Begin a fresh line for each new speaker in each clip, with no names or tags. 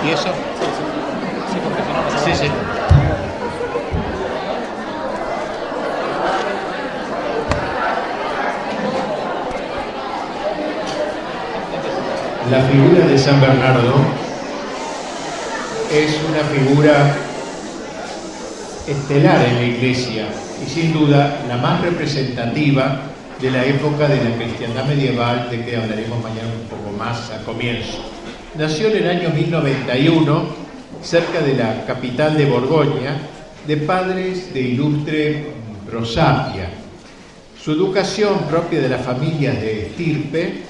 ¿Y eso?
Sí, porque si no, no se
Sí, sí. La figura de San Bernardo es una figura estelar en la Iglesia y sin duda la más representativa de la época de la cristiandad medieval, de que hablaremos mañana un poco más a comienzo. Nació en el año 1091, cerca de la capital de Borgoña, de padres de ilustre prosapia. Su educación, propia de las familias de estirpe,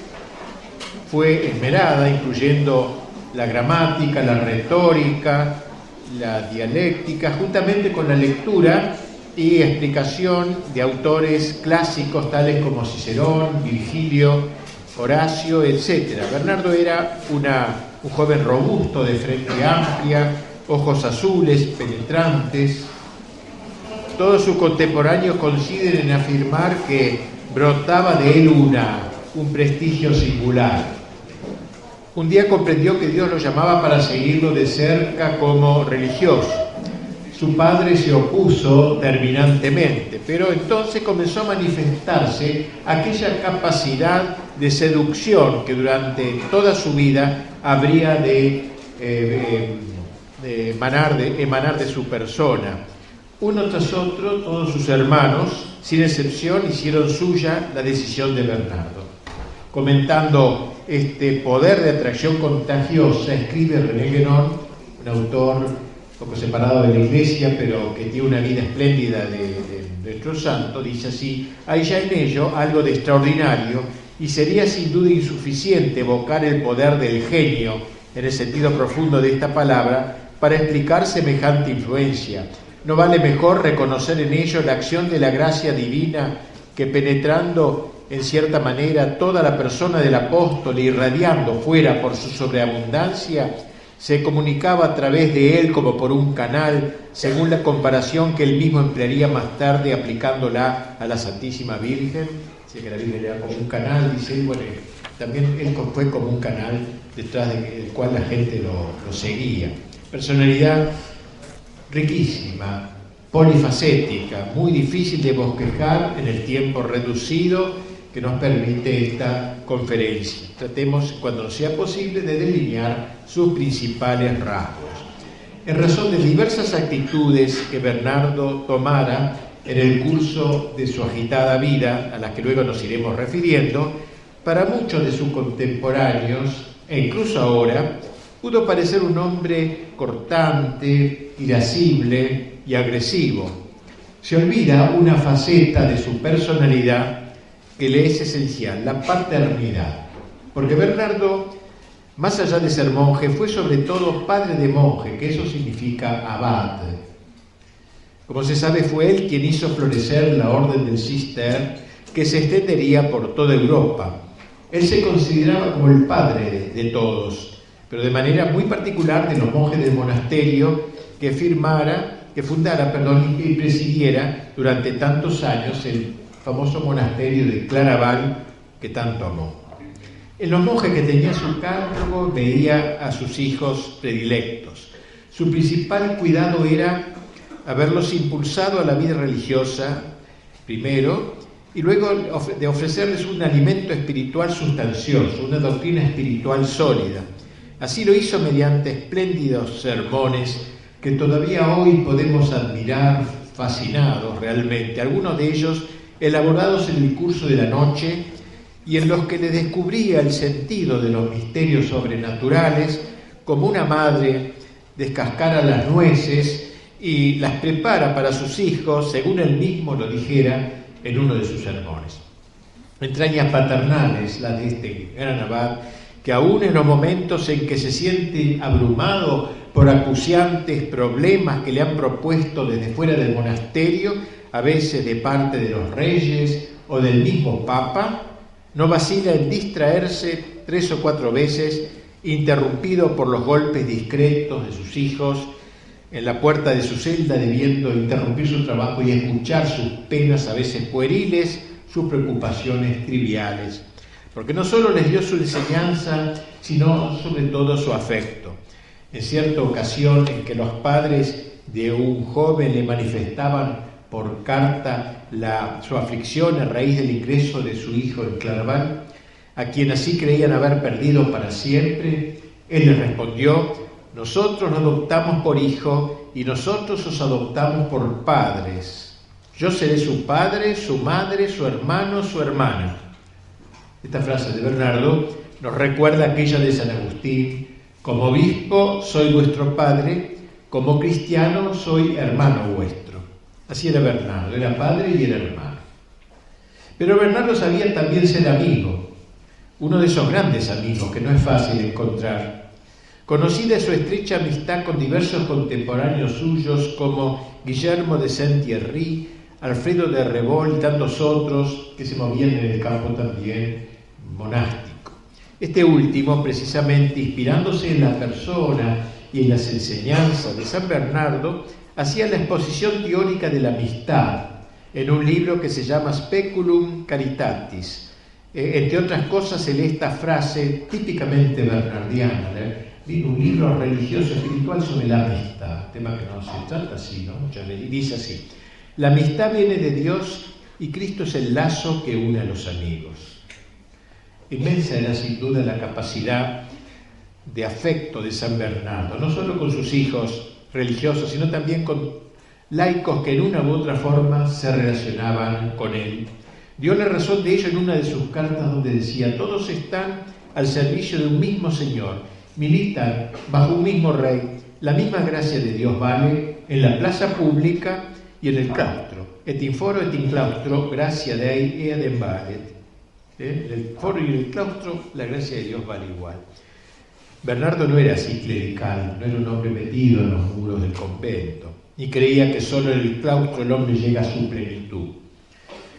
fue esmerada, incluyendo la gramática, la retórica, la dialéctica, juntamente con la lectura y explicación de autores clásicos tales como Cicerón, Virgilio, Horacio, etc. Bernardo era un joven robusto, de frente amplia, ojos azules, penetrantes. Todos sus contemporáneos coinciden en afirmar que brotaba de él un prestigio singular. Un día comprendió que Dios lo llamaba para seguirlo de cerca como religioso. Su padre se opuso terminantemente, pero entonces comenzó a manifestarse aquella capacidad de seducción que durante toda su vida habría de emanar de su persona. Uno tras otro, todos sus hermanos, sin excepción, hicieron suya la decisión de Bernardo. Comentando este poder de atracción contagiosa, escribe René Guénon, un autor un poco separado de la Iglesia, pero que tiene una vida espléndida de nuestro santo, dice así: hay ya en ello algo de extraordinario y sería sin duda insuficiente evocar el poder del genio, en el sentido profundo de esta palabra, para explicar semejante influencia. ¿No vale mejor reconocer en ello la acción de la gracia divina que, penetrando en cierta manera toda la persona del apóstol, irradiando fuera por su sobreabundancia, se comunicaba a través de él como por un canal, según la comparación que él mismo emplearía más tarde aplicándola a la Santísima Virgen? Dice que la Virgen era como un canal, dice, bueno, también él fue como un canal detrás del cual la gente lo seguía. Personalidad riquísima, polifacética, muy difícil de bosquejar en el tiempo reducido que nos permite esta conferencia. Tratemos, cuando nos sea posible, de delinear sus principales rasgos. En razón de diversas actitudes que Bernardo tomara en el curso de su agitada vida, a las que luego nos iremos refiriendo, para muchos de sus contemporáneos, e incluso ahora, pudo parecer un hombre cortante, irascible y agresivo. Se olvida una faceta de su personalidad que le es esencial, la paternidad. Porque Bernardo, más allá de ser monje, fue sobre todo padre de monje, que eso significa abad. Como se sabe, fue él quien hizo florecer la orden del Cister, que se extendería por toda Europa. Él se consideraba como el padre de todos, pero de manera muy particular de los monjes del monasterio que fundara y presidiera durante tantos años el famoso monasterio de Claraval que tanto amó. En los monjes que tenía a su cargo veía a sus hijos predilectos. Su principal cuidado era haberlos impulsado a la vida religiosa, primero, y luego de ofrecerles un alimento espiritual sustancioso, una doctrina espiritual sólida. Así lo hizo mediante espléndidos sermones que todavía hoy podemos admirar fascinados realmente, algunos de ellos elaborados en el curso de la noche y en los que le descubría el sentido de los misterios sobrenaturales, como una madre descascara las nueces y las prepara para sus hijos, según él mismo lo dijera en uno de sus sermones. Entrañas paternales las de este gran abad, que aún en los momentos en que se siente abrumado por acuciantes problemas que le han propuesto desde fuera del monasterio, a veces de parte de los reyes o del mismo Papa, no vacila en distraerse 3 o 4 veces, interrumpido por los golpes discretos de sus hijos en la puerta de su celda, debiendo interrumpir su trabajo y escuchar sus penas a veces pueriles, sus preocupaciones triviales. Porque no solo les dio su enseñanza, sino sobre todo su afecto. En cierta ocasión en que los padres de un joven le manifestaban por carta su aflicción a raíz del ingreso de su hijo en Claraval, a quien así creían haber perdido para siempre, él les respondió: nosotros lo adoptamos por hijo y nosotros os adoptamos por padres. Yo seré su padre, su madre, su hermano, su hermana. Esta frase de Bernardo nos recuerda aquella de San Agustín: como obispo soy vuestro padre, como cristiano soy hermano vuestro. Así era Bernardo, era padre y era hermano. Pero Bernardo sabía también ser amigo, uno de esos grandes amigos que no es fácil encontrar. Conocida su estrecha amistad con diversos contemporáneos suyos como Guillermo de Saint-Thierry, Alfredo de Rebol y tantos otros que se movían en el campo también monástico. Este último, precisamente inspirándose en la persona y en las enseñanzas de San Bernardo, hacía la exposición teórica de la amistad en un libro que se llama Speculum Caritatis. Entre otras cosas se lee esta frase típicamente bernardiana, un libro religioso espiritual sobre la amistad, tema que no se trata así, ¿no? Muchas veces dice así: la amistad viene de Dios y Cristo es el lazo que une a los amigos. Inmensa era sin duda la capacidad de afecto de San Bernardo, no solo con sus hijos religiosos, sino también con laicos que en una u otra forma se relacionaban con él. Dio la razón de ello en una de sus cartas donde decía: todos están al servicio de un mismo Señor, militan bajo un mismo Rey, la misma gracia de Dios vale en la plaza pública y en el claustro. Et in foro et in claustro gracia Dei eadem valet. En el foro y en el claustro la gracia de Dios vale igual. Bernardo no era así clerical, no era un hombre metido en los muros del convento, y creía que solo en el claustro el hombre llega a su plenitud.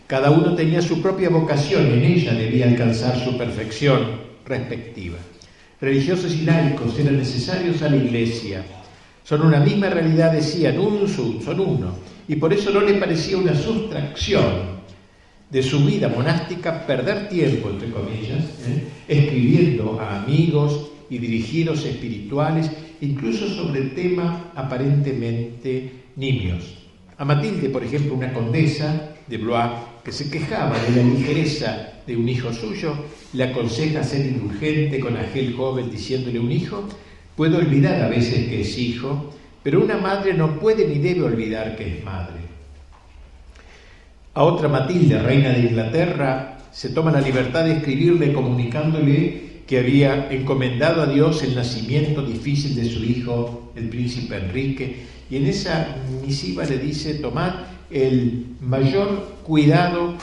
Cada uno tenía su propia vocación y en ella debía alcanzar su perfección respectiva. Religiosos y laicos eran necesarios a la Iglesia. Son una misma realidad, decían, son uno, y por eso no le parecía una sustracción de su vida monástica perder tiempo, entre comillas, escribiendo a amigos y dirigidos espirituales, incluso sobre temas aparentemente nimios. A Matilde, por ejemplo, una condesa de Blois, que se quejaba de la ligereza de un hijo suyo, le aconseja ser indulgente con aquel joven diciéndole: un hijo puede olvidar a veces que es hijo, pero una madre no puede ni debe olvidar que es madre. A otra Matilde, reina de Inglaterra, se toma la libertad de escribirle comunicándole que había encomendado a Dios el nacimiento difícil de su hijo, el príncipe Enrique, y en esa misiva le dice: tomad el mayor cuidado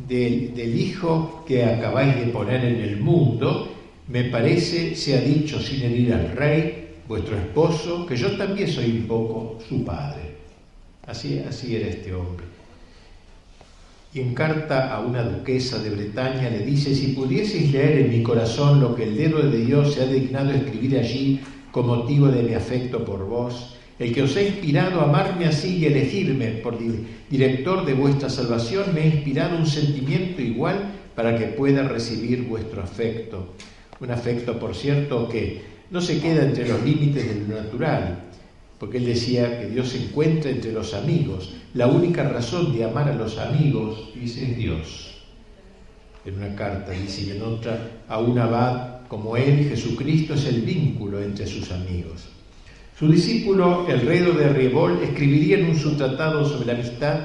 del hijo que acabáis de poner en el mundo. Me parece, se ha dicho sin herir al rey, vuestro esposo, que yo también soy un poco su padre. Así era este hombre. Y en carta a una duquesa de Bretaña le dice: si pudieseis leer en mi corazón lo que el dedo de Dios se ha dignado escribir allí con motivo de mi afecto por vos, el que os ha inspirado a amarme así y elegirme por director de vuestra salvación, me ha inspirado un sentimiento igual para que pueda recibir vuestro afecto. Un afecto, por cierto, que no se queda entre los límites de lo natural, porque él decía que Dios se encuentra entre los amigos. La única razón de amar a los amigos, dice, es Dios. En una carta dice, y en otra, a un abad como él, Jesucristo es el vínculo entre sus amigos. Su discípulo, el rey de Rebol, escribiría en su tratado sobre la amistad,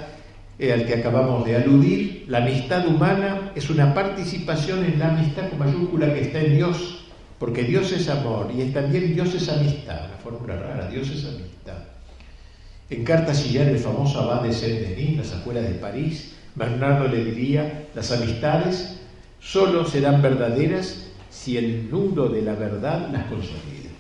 al que acabamos de aludir: la amistad humana es una participación en la amistad con mayúscula que está en Dios, porque Dios es amor y también Dios es amistad, una fórmula rara, Dios es amistad. En carta Sillar, el famoso abad de Saint-Denis, las afueras de París, Bernardo le diría: las amistades solo serán verdaderas si el nudo de la verdad las consolida.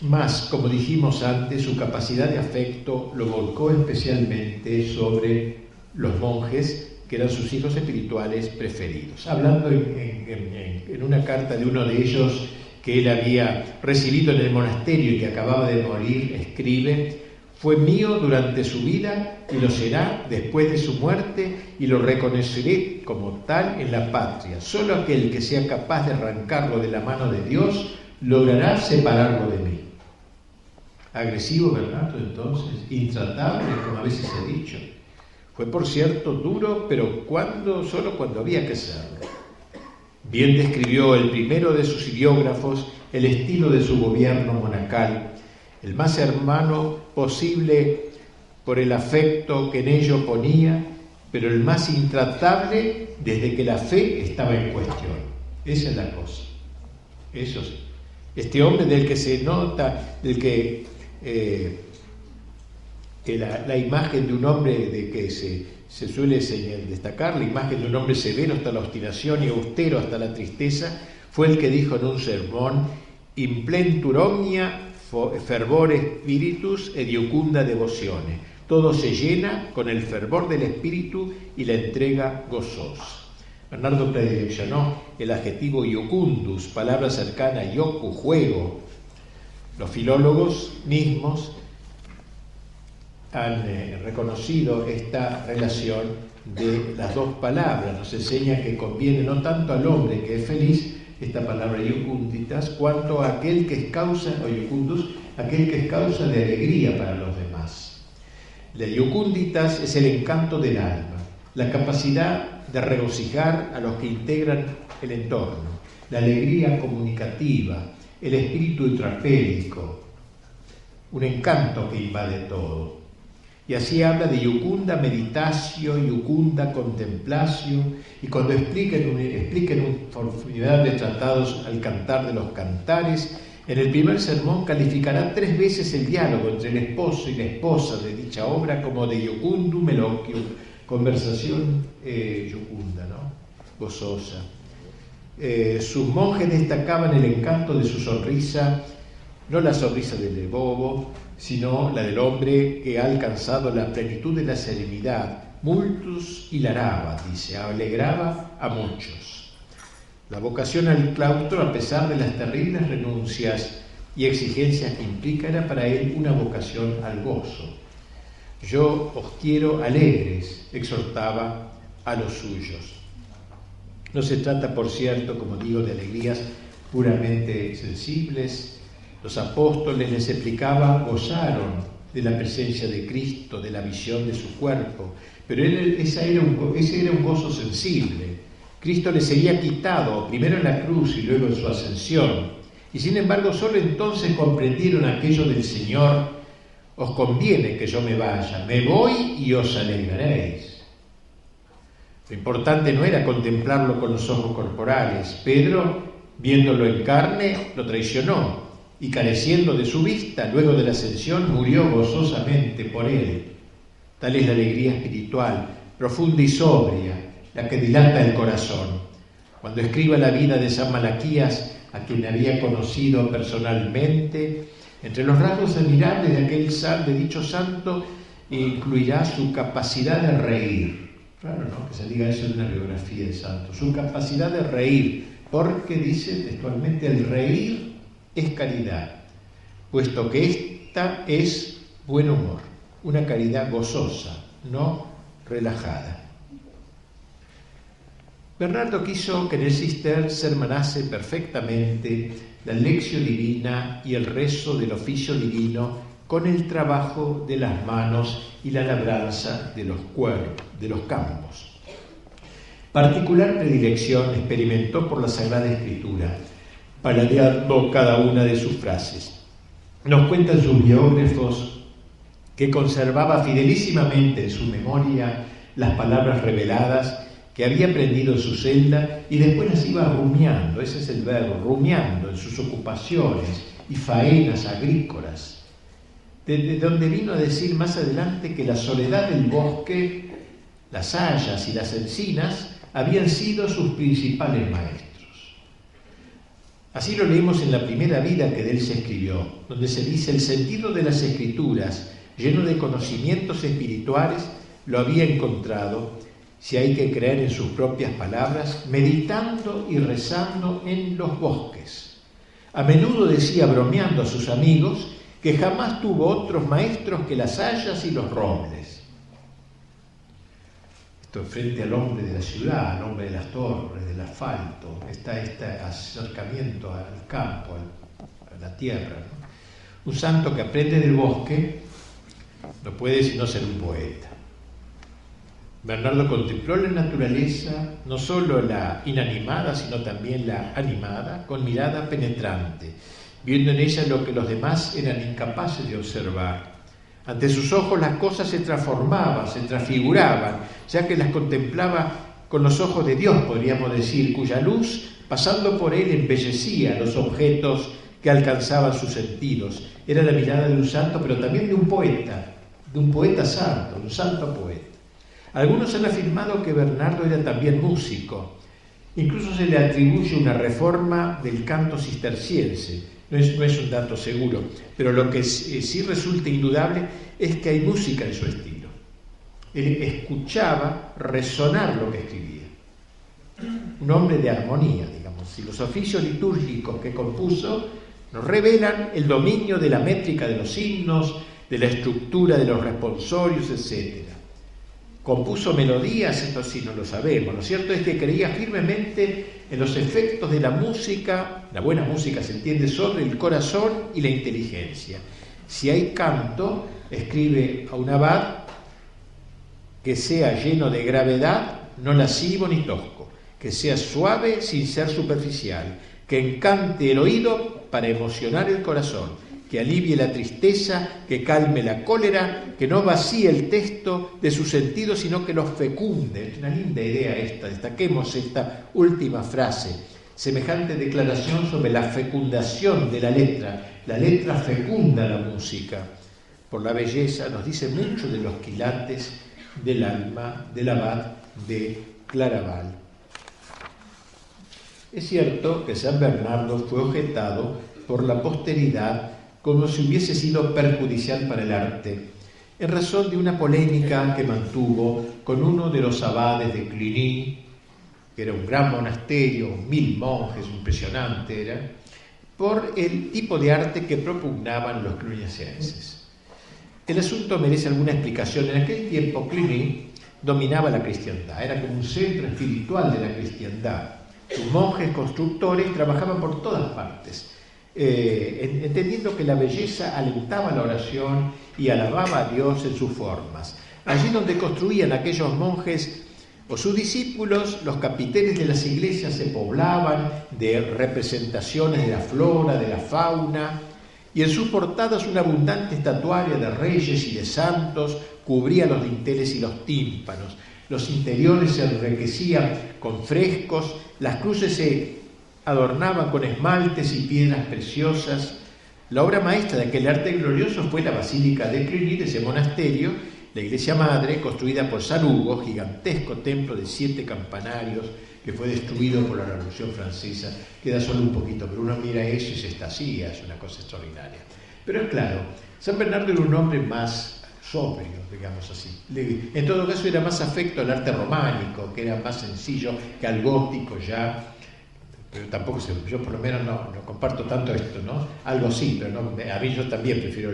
Mas, como dijimos antes, su capacidad de afecto lo volcó especialmente sobre los monjes, que eran sus hijos espirituales preferidos. Hablando en una carta de uno de ellos que él había recibido en el monasterio y que acababa de morir, escribe: fue mío durante su vida y lo será después de su muerte, y lo reconoceré como tal en la patria. Solo aquel que sea capaz de arrancarlo de la mano de Dios logrará separarlo de mí. Agresivo Bernardo entonces, intratable, como a veces he dicho. Fue, por cierto, duro, pero solo cuando había que serlo. Bien describió el primero de sus ideógrafos el estilo de su gobierno monacal, el más hermano posible por el afecto que en ello ponía, pero el más intratable desde que la fe estaba en cuestión. Esa es la cosa. Eso sí. Este hombre del que se nota, del que la imagen de un hombre de que se suele destacar, la imagen de un hombre severo hasta la obstinación y austero hasta la tristeza, fue el que dijo en un sermón: in plentur omnia fervore spiritus et iucunda devocione. Todo se llena con el fervor del espíritu y la entrega gozosa. Bernardo predileccionó el adjetivo iucundus, palabra cercana a iocu, juego. Los filólogos mismos han reconocido esta relación de las dos palabras. Nos enseña que conviene no tanto al hombre que es feliz, esta palabra iucunditas, cuanto a aquel que es causa, o iucundus, aquel que es causa de alegría para los demás. La iucunditas es el encanto del alma, la capacidad de regocijar a los que integran el entorno, la alegría comunicativa, el espíritu intrapédico, un encanto que invade todo. Y así habla de iucunda meditatio, iucunda contemplatio, y cuando expliquen una infinidad de tratados al cantar de los cantares, en el primer sermón calificará 3 veces el diálogo entre el esposo y la esposa de dicha obra como de iucundum eloquium, conversación iucunda, ¿no? Gozosa. Sus monjes destacaban el encanto de su sonrisa, no la sonrisa del bobo, sino la del hombre que ha alcanzado la plenitud de la serenidad. Multus hilaraba, dice, alegraba a muchos. La vocación al claustro, a pesar de las terribles renuncias y exigencias que implica, era para él una vocación al gozo. Yo os quiero alegres, exhortaba a los suyos. No se trata, por cierto, como digo, de alegrías puramente sensibles. Los apóstoles, les explicaba, gozaron de la presencia de Cristo, de la visión de su cuerpo, pero ese era un gozo sensible. Cristo les sería quitado, primero en la cruz y luego en su ascensión, y sin embargo solo entonces comprendieron aquello del Señor: os conviene que yo me vaya, me voy y os alegraréis. Lo importante no era contemplarlo con los ojos corporales. Pedro, viéndolo en carne, lo traicionó, y careciendo de su vista, luego de la ascensión, murió gozosamente por él. Tal es la alegría espiritual, profunda y sobria, la que dilata el corazón. Cuando escriba la vida de San Malaquías, a quien había conocido personalmente, entre los rasgos admirables de dicho santo, incluirá su capacidad de reír. Claro, ¿no?, que se diga eso en una biografía de santo. Su capacidad de reír, porque dice textualmente: el reír es caridad, puesto que esta es buen humor, una caridad gozosa, no relajada. Bernardo quiso que en el cister se hermanase perfectamente la lección divina y el rezo del oficio divino con el trabajo de las manos y la labranza de los campos. Particular predilección experimentó por la Sagrada Escritura, paladeando cada una de sus frases. Nos cuentan sus biógrafos que conservaba fidelísimamente en su memoria las palabras reveladas que había aprendido en su celda y después las iba rumiando, ese es el verbo, rumiando en sus ocupaciones y faenas agrícolas, de donde vino a decir más adelante que la soledad del bosque, las hayas y las encinas habían sido sus principales maestros. Así lo leemos en la primera vida que de él se escribió, donde se dice: el sentido de las Escrituras, lleno de conocimientos espirituales, lo había encontrado, si hay que creer en sus propias palabras, meditando y rezando en los bosques. A menudo decía, bromeando a sus amigos, que jamás tuvo otros maestros que las hayas y los robles. Esto frente al hombre de la ciudad, al hombre de las torres, del asfalto, está este acercamiento al campo, a la tierra, ¿no? Un santo que aprende del bosque no puede sino ser un poeta. Bernardo contempló la naturaleza, no solo la inanimada, sino también la animada, con mirada penetrante, viendo en ella lo que los demás eran incapaces de observar. Ante sus ojos las cosas se transformaban, se transfiguraban, ya que las contemplaba con los ojos de Dios, podríamos decir, cuya luz, pasando por él, embellecía los objetos que alcanzaban sus sentidos. Era la mirada de un santo, pero también de un poeta santo, un santo poeta. Algunos han afirmado que Bernardo era también músico. Incluso se le atribuye una reforma del canto cisterciense. No es un dato seguro, pero lo que sí resulta indudable es que hay música en su estilo. Él escuchaba resonar lo que escribía. Un hombre de armonía, digamos. Y los oficios litúrgicos que compuso nos revelan el dominio de la métrica de los himnos, de la estructura de los responsorios, etc. Compuso melodías, esto sí no lo sabemos. Lo cierto es que creía firmemente en los efectos de la música, la buena música se entiende, sobre el corazón y la inteligencia. Si hay canto, escribe a un abad, que sea lleno de gravedad, no lascivo ni tosco, que sea suave sin ser superficial, que encante el oído para emocionar el corazón, que alivie la tristeza, que calme la cólera, que no vacíe el texto de su sentido, sino que lo fecunde. Es una linda idea esta, destaquemos esta última frase. Semejante declaración sobre la fecundación de la letra fecunda la música. Por la belleza nos dice mucho de los quilates del alma del abad de Claraval. Es cierto que San Bernardo fue objetado por la posteridad como si hubiese sido perjudicial para el arte, en razón de una polémica que mantuvo con uno de los abades de Cluny, que era un gran monasterio, 1000 monjes, impresionante era, por el tipo de arte que propugnaban los cluniacenses. El asunto merece alguna explicación. En aquel tiempo Cluny dominaba la cristiandad, era como un centro espiritual de la cristiandad. Sus monjes constructores trabajaban por todas partes, entendiendo que la belleza alentaba la oración y alababa a Dios en sus formas. Allí donde construían aquellos monjes o sus discípulos, los capiteles de las iglesias se poblaban de representaciones de la flora, de la fauna, y en sus portadas una abundante estatuaria de reyes y de santos cubría los dinteles y los tímpanos. Los interiores se enriquecían con frescos, las cruces se adornaban con esmaltes y piedras preciosas. La obra maestra de aquel arte glorioso fue la Basílica de Cluny, de ese monasterio, la iglesia madre, construida por San Hugo, gigantesco templo de 7 campanarios, que fue destruido por la Revolución Francesa. Queda solo un poquito, pero uno mira eso y se extasía, es una cosa extraordinaria. Pero es claro, San Bernardo era un hombre más sobrio, digamos así. En todo caso era más afecto al arte románico, que era más sencillo que al gótico ya. Pero tampoco yo por lo menos no comparto tanto esto, ¿no? Algo sí, pero no, a mí yo también prefiero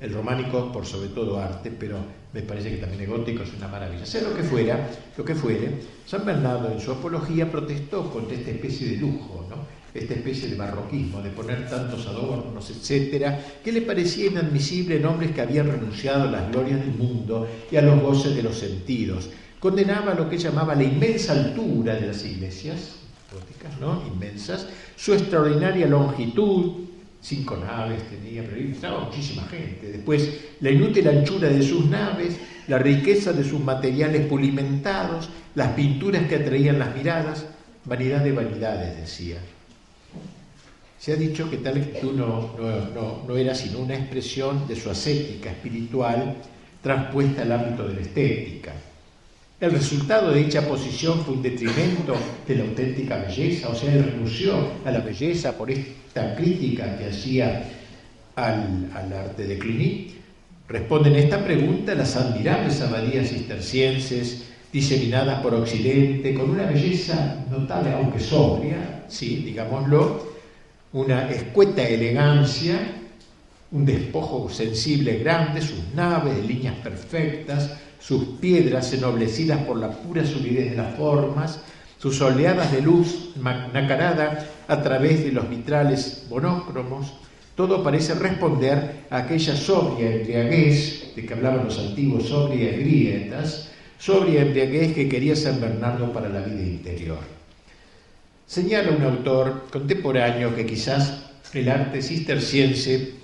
el románico por sobre todo arte, pero me parece que también el gótico es una maravilla. Sea lo que fuere, San Bernardo en su apología protestó contra esta especie de lujo, ¿no? Esta especie de barroquismo, de poner tantos adornos, etcétera, que le parecía inadmisible en hombres que habían renunciado a las glorias del mundo y a los goces de los sentidos. Condenaba lo que llamaba la inmensa altura de las iglesias góticas, ¿no? Inmensas, su extraordinaria longitud, 5 naves tenía, pero entraba muchísima gente. Después, la inútil anchura de sus naves, la riqueza de sus materiales pulimentados, las pinturas que atraían las miradas, vanidad de vanidades, decía. Se ha dicho que tal actitud no era sino una expresión de su ascética espiritual transpuesta al ámbito de la estética. El resultado de dicha posición fue un detrimento de la auténtica belleza, o sea, él renunció a la belleza por esta crítica que hacía al arte de Cluny. Responden a esta pregunta las admirables abadías cistercienses diseminadas por Occidente, con una belleza notable, aunque sobria, sí, digámoslo, una escueta elegancia, un despojo sensible grande, sus naves de líneas perfectas, sus piedras ennoblecidas por la pura solidez de las formas, sus oleadas de luz nacarada a través de los vitrales monócromos, Todo parece responder a aquella sobria embriaguez de que hablaban los antiguos, sobria embriaguez que quería San Bernardo para la vida interior. Señala un autor contemporáneo que quizás el arte cisterciense,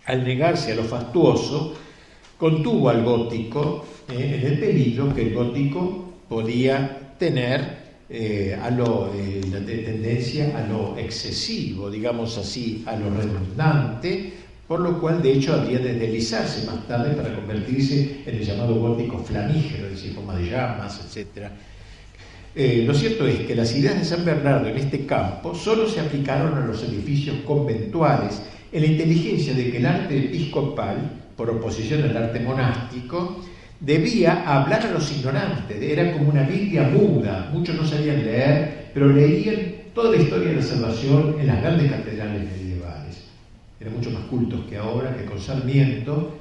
al negarse a lo fastuoso, contuvo al gótico en el peligro que el gótico podía tener la tendencia a lo excesivo, digamos así, a lo redundante, por lo cual de hecho habría de deslizarse más tarde para convertirse en el llamado gótico flamígero, es decir, forma de llamas, etc. Lo cierto es que las ideas de San Bernardo en este campo solo se aplicaron a los edificios conventuales, en la inteligencia de que el arte episcopal, por oposición al arte monástico, debía hablar a los ignorantes. Era como una Biblia muda. Muchos no sabían leer, pero leían toda la historia de la salvación en las grandes catedrales medievales. Eran mucho más cultos que ahora, que con Sarmiento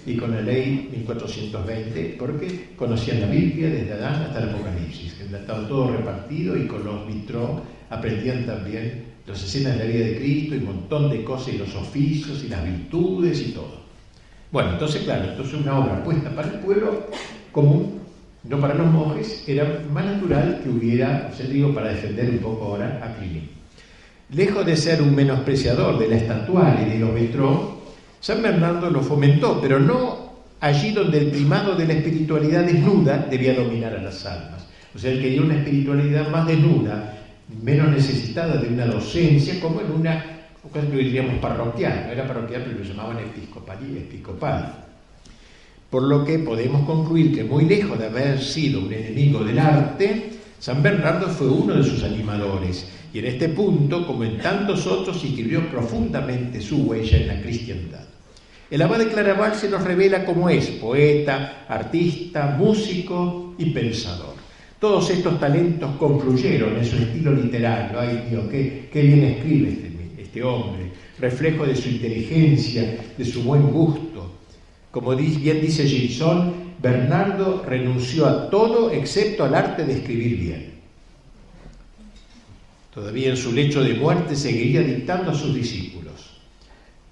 y con la ley 1420, porque conocían la Biblia desde Adán hasta el Apocalipsis, que estaba todo repartido, y con los Vitró aprendían también las escenas de la vida de Cristo y un montón de cosas, y los oficios y las virtudes y todo. Bueno, entonces claro, una obra puesta para el pueblo común, no para los monjes, era más natural que hubiera, para defender un poco ahora a Pliny. Lejos de ser un menospreciador de la estatual y de los Vitró, San Bernardo lo fomentó, pero no allí donde el primado de la espiritualidad desnuda debía dominar a las almas. O sea, él quería una espiritualidad más desnuda, menos necesitada de una docencia, como en una, casi lo diríamos parroquial, no era parroquial, pero lo llamaban episcopal. Por lo que podemos concluir que, muy lejos de haber sido un enemigo del arte, San Bernardo fue uno de sus animadores, y en este punto, como en tantos otros, inscribió profundamente su huella en la cristiandad. El abad de Claraval se nos revela como es: poeta, artista, músico y pensador. Todos estos talentos confluyeron en su estilo literario. ¡Ay Dios, qué bien escribe este hombre! Reflejo de su inteligencia, de su buen gusto. Como bien dice Gilson, Bernardo renunció a todo excepto al arte de escribir bien. Todavía en su lecho de muerte seguiría dictando a sus discípulos.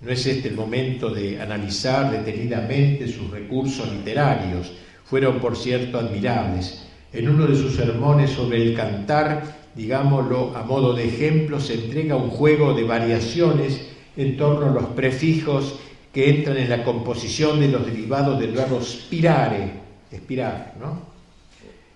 No es este el momento de analizar detenidamente sus recursos literarios. Fueron, por cierto, admirables. En uno de sus sermones sobre el cantar, digámoslo a modo de ejemplo, se entrega un juego de variaciones en torno a los prefijos que entran en la composición de los derivados del verbo spirare, expirar, ¿no?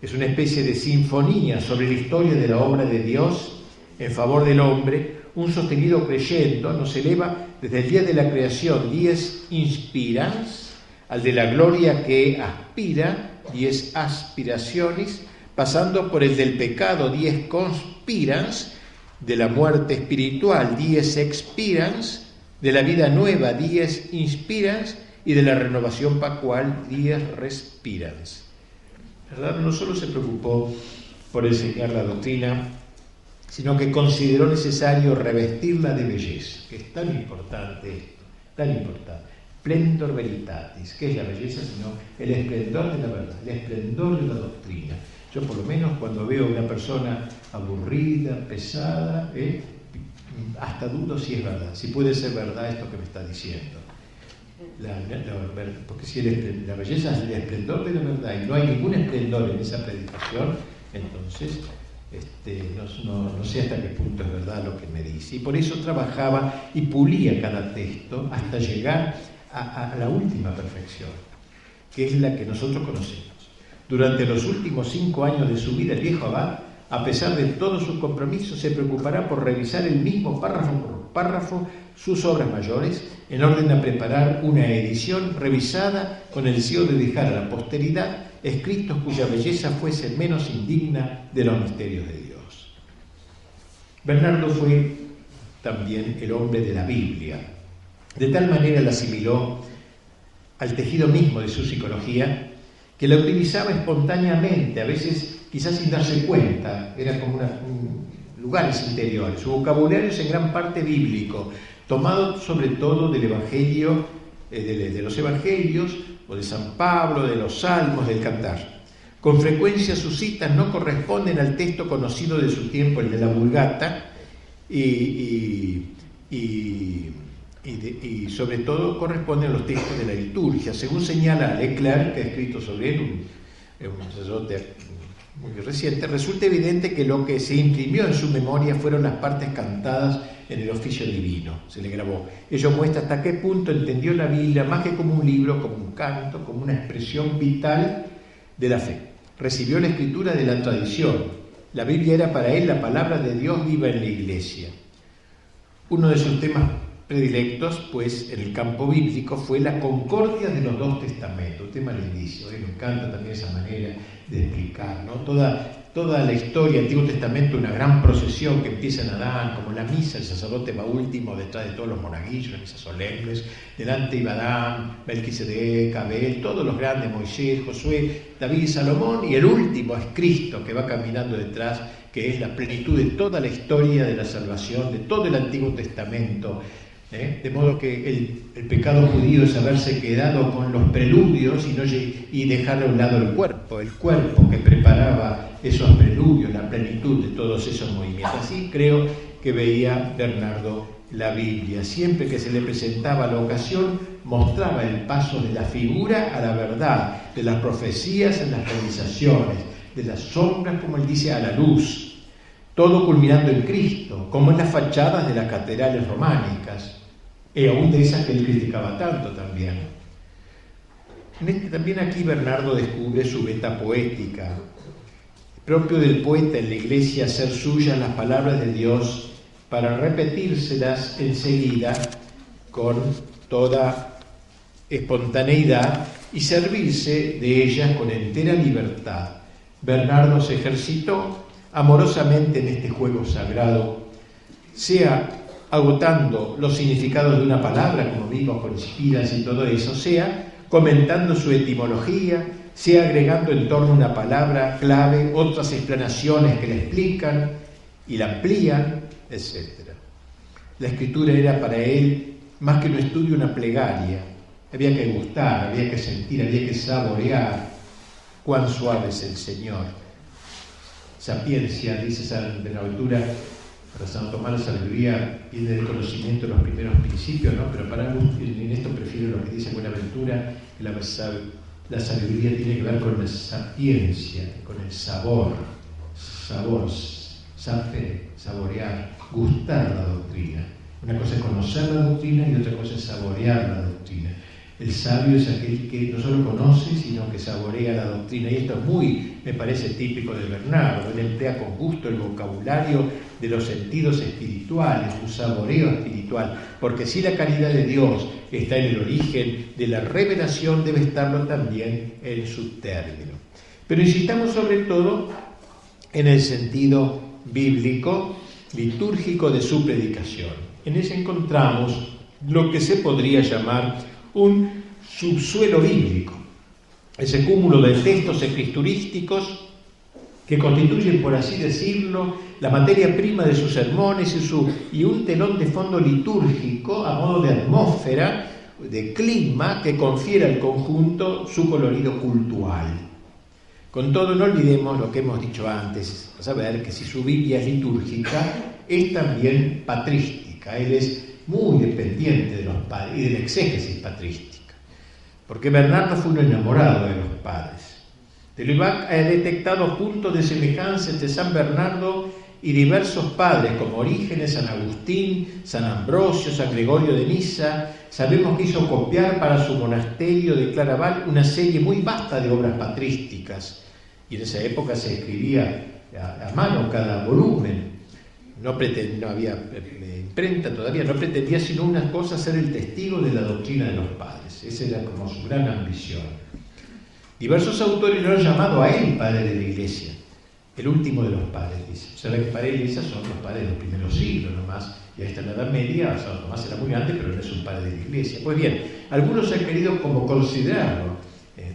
Es una especie de sinfonía sobre la historia de la obra de Dios en favor del hombre. Un sostenido crescendo nos eleva desde el día de la creación, dies inspirans, al de la gloria que aspira, dies aspirationis, pasando por el del pecado, dies conspirans, de la muerte espiritual, dies expirans, de la vida nueva, dies inspirans, y de la renovación pascual, dies respirans. ¿Verdad? No solo se preocupó por enseñar la doctrina, sino que consideró necesario revestirla de belleza, que es tan importante esto, tan importante. Splendor veritatis, que es la belleza, sino el esplendor de la verdad, el esplendor de la doctrina. Yo por lo menos cuando veo a una persona aburrida, pesada, hasta dudo si es verdad, si puede ser verdad esto que me está diciendo. Porque si la belleza es el esplendor de la verdad y no hay ningún esplendor en esa predicación, entonces no sé hasta qué punto es verdad lo que me dice. Y por eso trabajaba y pulía cada texto hasta llegar a la última perfección, que es la que nosotros conocemos. Durante los últimos 5 años de su vida, el viejo abad, a pesar de todos sus compromisos, se preocupará por revisar el mismo párrafo por párrafo sus obras mayores, en orden a preparar una edición revisada con el deseo de dejar a la posteridad escritos cuya belleza fuese menos indigna de los misterios de Dios. Bernardo fue también el hombre de la Biblia. De tal manera la asimiló al tejido mismo de su psicología, que la utilizaba espontáneamente, a veces quizás sin darse cuenta. Era como lugares interiores. Su vocabulario es en gran parte bíblico, tomado sobre todo del Evangelio, de los Evangelios, o de San Pablo, de los Salmos, del Cantar. Con frecuencia sus citas no corresponden al texto conocido de su tiempo, el de la Vulgata, y y sobre todo corresponden a los textos de la liturgia. Según señala Leclerc, que ha escrito sobre él, un sacerdote muy reciente, resulta evidente que lo que se imprimió en su memoria fueron las partes cantadas en el oficio divino, se le grabó. Ello muestra hasta qué punto entendió la Biblia más que como un libro, como un canto, como una expresión vital de la fe. Recibió la escritura de la tradición. La Biblia era para él la palabra de Dios viva en la Iglesia. Uno de sus temas predilectos, pues, en el campo bíblico fue la concordia de los dos testamentos, un tema lindísimo, me encanta también esa manera de explicar, ¿no? Toda la historia del Antiguo Testamento, una gran procesión que empieza en Adán, como la misa, el sacerdote va último detrás de todos los monaguillos, las misas solemnes, delante iba Adán, Melquisedec, Abel, todos los grandes, Moisés, Josué, David y Salomón, y el último es Cristo, que va caminando detrás, que es la plenitud de toda la historia de la salvación, de todo el Antiguo Testamento. De modo que el pecado judío es haberse quedado con los preludios y dejar a un lado el cuerpo que preparaba esos preludios, la plenitud de todos esos movimientos. Así creo que veía Bernardo la Biblia. Siempre que se le presentaba la ocasión, mostraba el paso de la figura a la verdad, de las profecías en las realizaciones, de las sombras, como él dice, a la luz. Todo culminando en Cristo, como en las fachadas de las catedrales románicas, y aún de esas que él criticaba tanto también. También aquí Bernardo descubre su beta poética, propio del poeta en la Iglesia hacer suyas las palabras de Dios para repetírselas enseguida con toda espontaneidad y servirse de ellas con entera libertad. Bernardo se ejercitó amorosamente en este juego sagrado, sea agotando los significados de una palabra, como vimos con espiras y todo eso, sea comentando su etimología, sea agregando en torno a una palabra clave otras explanaciones que la explican y la amplían, etc. La escritura era para él más que un estudio, una plegaria. Había que gustar, había que sentir, había que saborear. Cuán suave es el Señor. Sapiencia, dice San Buenaventura, para Santo Tomás la sabiduría viene del conocimiento de los primeros principios, ¿no? Pero para en esto prefiero lo que dice Buenaventura, que la sabiduría tiene que ver con la sapiencia, con el sabor, saborear, gustar la doctrina. Una cosa es conocer la doctrina y otra cosa es saborear la doctrina. El sabio es aquel que no solo conoce, sino que saborea la doctrina. Y esto es muy, me parece, típico de Bernardo. Él emplea con gusto el vocabulario de los sentidos espirituales, un saboreo espiritual. Porque si la caridad de Dios está en el origen de la revelación, debe estarlo también en su término. Pero insistamos sobre todo en el sentido bíblico, litúrgico de su predicación. En ese encontramos lo que se podría llamar un subsuelo bíblico, ese cúmulo de textos escriturísticos que constituyen, por así decirlo, la materia prima de sus sermones y un telón de fondo litúrgico a modo de atmósfera, de clima que confiere al conjunto su colorido cultural. Con todo, no olvidemos lo que hemos dicho antes, a saber que si su Biblia es litúrgica, es también patrística. Él es muy dependiente de los padres y de la exégesis patrística, porque Bernardo fue un enamorado de los padres. De Lubac ha detectado puntos de semejanza entre San Bernardo y diversos padres como Orígenes, San Agustín, San Ambrosio, San Gregorio de Nisa. Sabemos que hizo copiar para su monasterio de Claraval una serie muy vasta de obras patrísticas, y en esa época se escribía a mano cada volumen. No había imprenta todavía, no pretendía sino una cosa, ser el testigo de la doctrina de los padres. Esa era como su gran ambición. Diversos autores lo han llamado a él padre de la Iglesia, el último de los padres, dice. Saben que para la Iglesia son los padres de los primeros siglos nomás, y ahí está en la Edad Media. Santo Tomás era muy grande, pero no es un padre de la Iglesia. Pues bien, algunos han querido como considerarlo.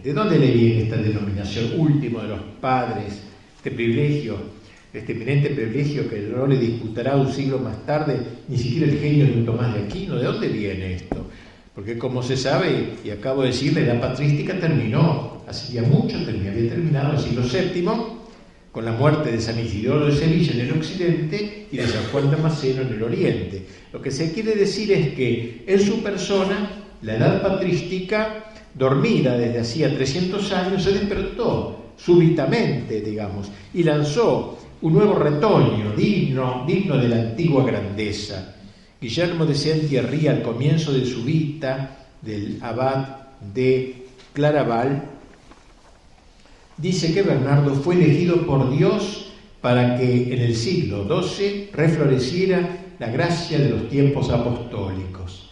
¿De dónde le viene esta denominación último de los padres, este privilegio, este eminente privilegio que no le disputará un siglo más tarde ni siquiera el genio de un Tomás de Aquino? ¿De dónde viene esto? Porque como se sabe, y acabo de decir, la edad patrística terminó, hacía mucho, había terminado el siglo VII, con la muerte de San Isidoro de Sevilla en el occidente y de San Juan Damasceno en el oriente. Lo que se quiere decir es que en su persona, la edad patrística, dormida desde hacía 300 años, se despertó súbitamente, digamos, y lanzó un nuevo retoño digno de la antigua grandeza. Guillermo de Saint-Thierry, al comienzo de su vita del abad de Claraval, dice que Bernardo fue elegido por Dios para que en el siglo XII refloreciera la gracia de los tiempos apostólicos,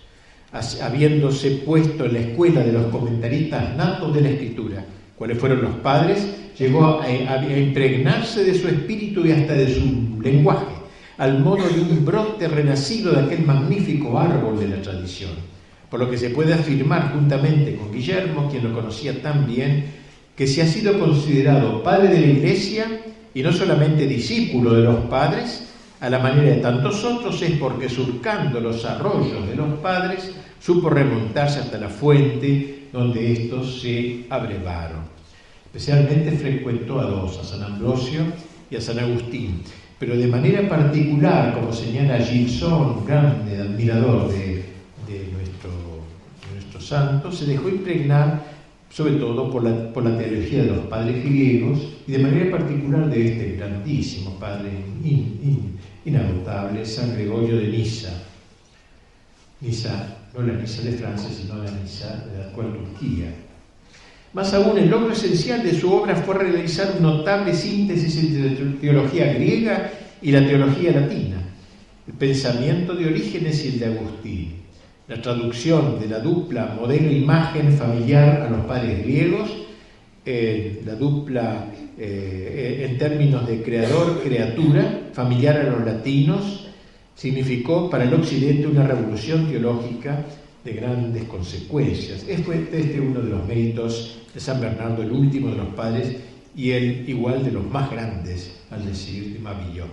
habiéndose puesto en la escuela de los comentaristas natos de la Escritura, cuáles fueron los padres, llegó a impregnarse de su espíritu y hasta de su lenguaje, al modo de un brote renacido de aquel magnífico árbol de la tradición, por lo que se puede afirmar juntamente con Guillermo, quien lo conocía tan bien, que se ha sido considerado padre de la Iglesia y no solamente discípulo de los padres, a la manera de tantos otros, es porque surcando los arroyos de los padres supo remontarse hasta la fuente donde estos se abrevaron. Especialmente frecuentó a dos, a San Ambrosio y a San Agustín, pero de manera particular, como señala Gilson, grande admirador de nuestro santo, se dejó impregnar sobre todo por la teología de los padres griegos y de manera particular de este grandísimo padre inagotable, San Gregorio de Nisa. Nisa, no la Nisa de Francia, sino la Nisa de la actual Turquía. Más aún, el logro esencial de su obra fue realizar una notable síntesis entre la teología griega y la teología latina, el pensamiento de Orígenes y el de Agustín, la traducción de la dupla modelo-imagen familiar a los padres griegos, la dupla en términos de creador-criatura familiar a los latinos, significó para el occidente una revolución teológica de grandes consecuencias. Fue uno de los méritos de San Bernardo, el último de los padres y el igual de los más grandes, al decir de Mabillot.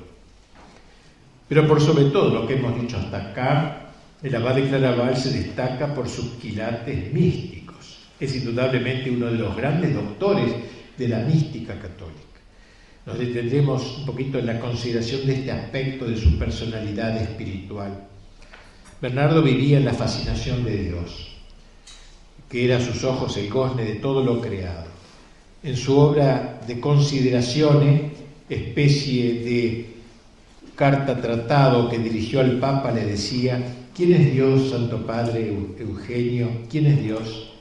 Pero por sobre todo lo que hemos dicho hasta acá, el abad de Claraval se destaca por sus quilates místicos. Es indudablemente uno de los grandes doctores de la mística católica. Nos detendremos un poquito en la consideración de este aspecto de su personalidad espiritual. Bernardo vivía en la fascinación de Dios, que era a sus ojos el gozne de todo lo creado. En su obra de Consideraciones, especie de carta tratado que dirigió al Papa, le decía: ¿quién es Dios, Santo Padre Eugenio? ¿Quién es Dios?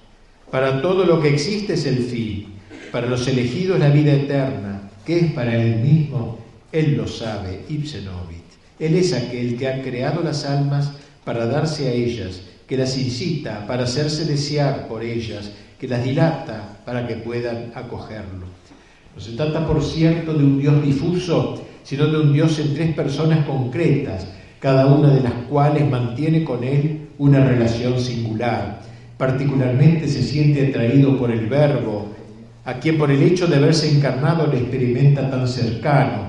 Para todo lo que existe es el fin, para los elegidos la vida eterna. ¿Qué es para Él mismo? Él lo sabe, ipse novit. Él es aquel que ha creado las almas para darse a ellas, que las incita para hacerse desear por ellas, que las dilata para que puedan acogerlo. No se trata, por cierto, de un Dios difuso, sino de un Dios en tres personas concretas, cada una de las cuales mantiene con Él una relación singular. Particularmente se siente atraído por el Verbo, a quien por el hecho de haberse encarnado le experimenta tan cercano.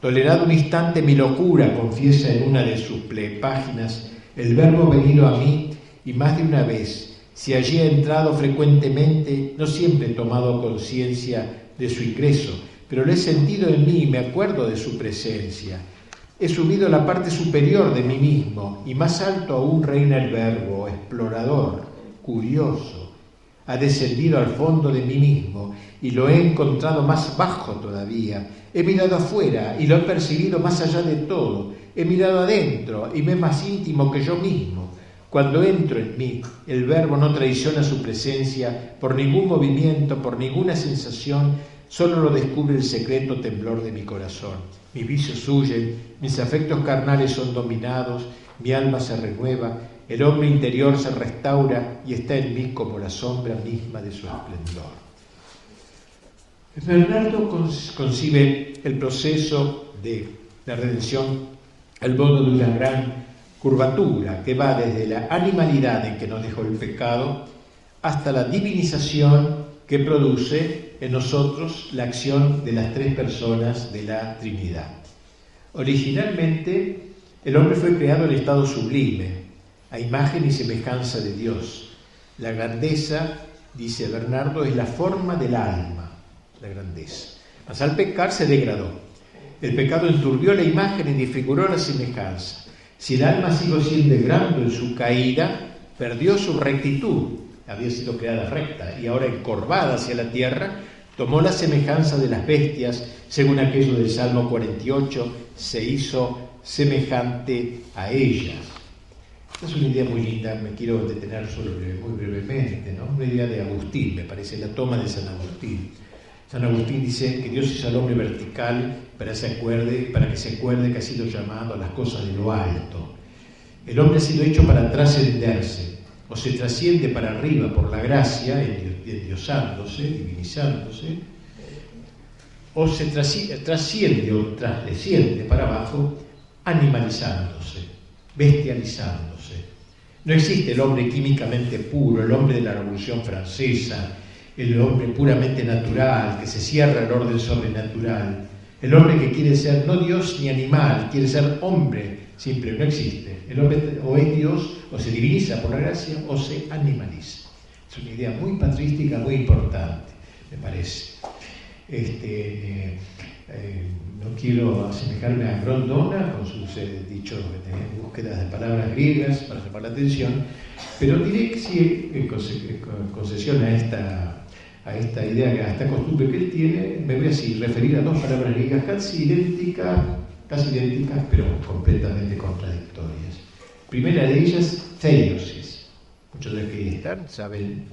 Tolerado un instante mi locura, confiesa en una de sus páginas, el Verbo ha venido a mí y más de una vez, si allí he entrado frecuentemente, no siempre he tomado conciencia de su ingreso, pero lo he sentido en mí y me acuerdo de su presencia. He subido a la parte superior de mí mismo y más alto aún reina el Verbo, explorador, curioso. Ha descendido al fondo de mí mismo y lo he encontrado más bajo todavía. He mirado afuera y lo he percibido más allá de todo. He mirado adentro y me es más íntimo que yo mismo. Cuando entro en mí, el Verbo no traiciona su presencia por ningún movimiento, por ninguna sensación, solo lo descubre el secreto temblor de mi corazón. Mis vicios huyen, mis afectos carnales son dominados, mi alma se renueva, el hombre interior se restaura y está en mí como la sombra misma de su esplendor. Bernardo concibe el proceso de la redención al modo de una gran curvatura que va desde la animalidad en que nos dejó el pecado hasta la divinización que produce en nosotros la acción de las tres personas de la Trinidad. Originalmente, el hombre fue creado en estado sublime, a imagen y semejanza de Dios. La grandeza, dice Bernardo, es la forma del alma, la grandeza. Mas al pecar se degradó. El pecado enturbió la imagen y desfiguró la semejanza. Si el alma siguió endegrando en su caída, perdió su rectitud. Había sido creada recta y ahora encorvada hacia la tierra, tomó la semejanza de las bestias, según aquello del Salmo 48, se hizo semejante a ellas. Esta es una idea muy linda, me quiero detener solo muy brevemente, ¿no? Una idea de Agustín, me parece, la toma de San Agustín. San Agustín dice que Dios hizo al hombre vertical para que se acuerde que ha sido llamado a las cosas de lo alto. El hombre ha sido hecho para trascenderse, o se trasciende para arriba por la gracia, endiosándose, divinizándose, o se trasciende o desciende para abajo, animalizándose, bestializándose. No existe el hombre químicamente puro, el hombre de la Revolución Francesa, el hombre puramente natural, que se cierra al orden sobrenatural, el hombre que quiere ser no Dios ni animal, quiere ser hombre simple, no existe. El hombre o es Dios, o se diviniza por la gracia, o se animaliza. Es una idea muy patrística, muy importante, me parece. No quiero asemejarme a Grondona con sus dichos de búsquedas de palabras griegas para llamar la atención, pero diré que sí, en concesión a esta idea, a esta costumbre que él tiene, me voy a referir a dos palabras griegas casi idénticas, pero completamente contradictorias. Primera de ellas, theiosis. Muchos de los que están saben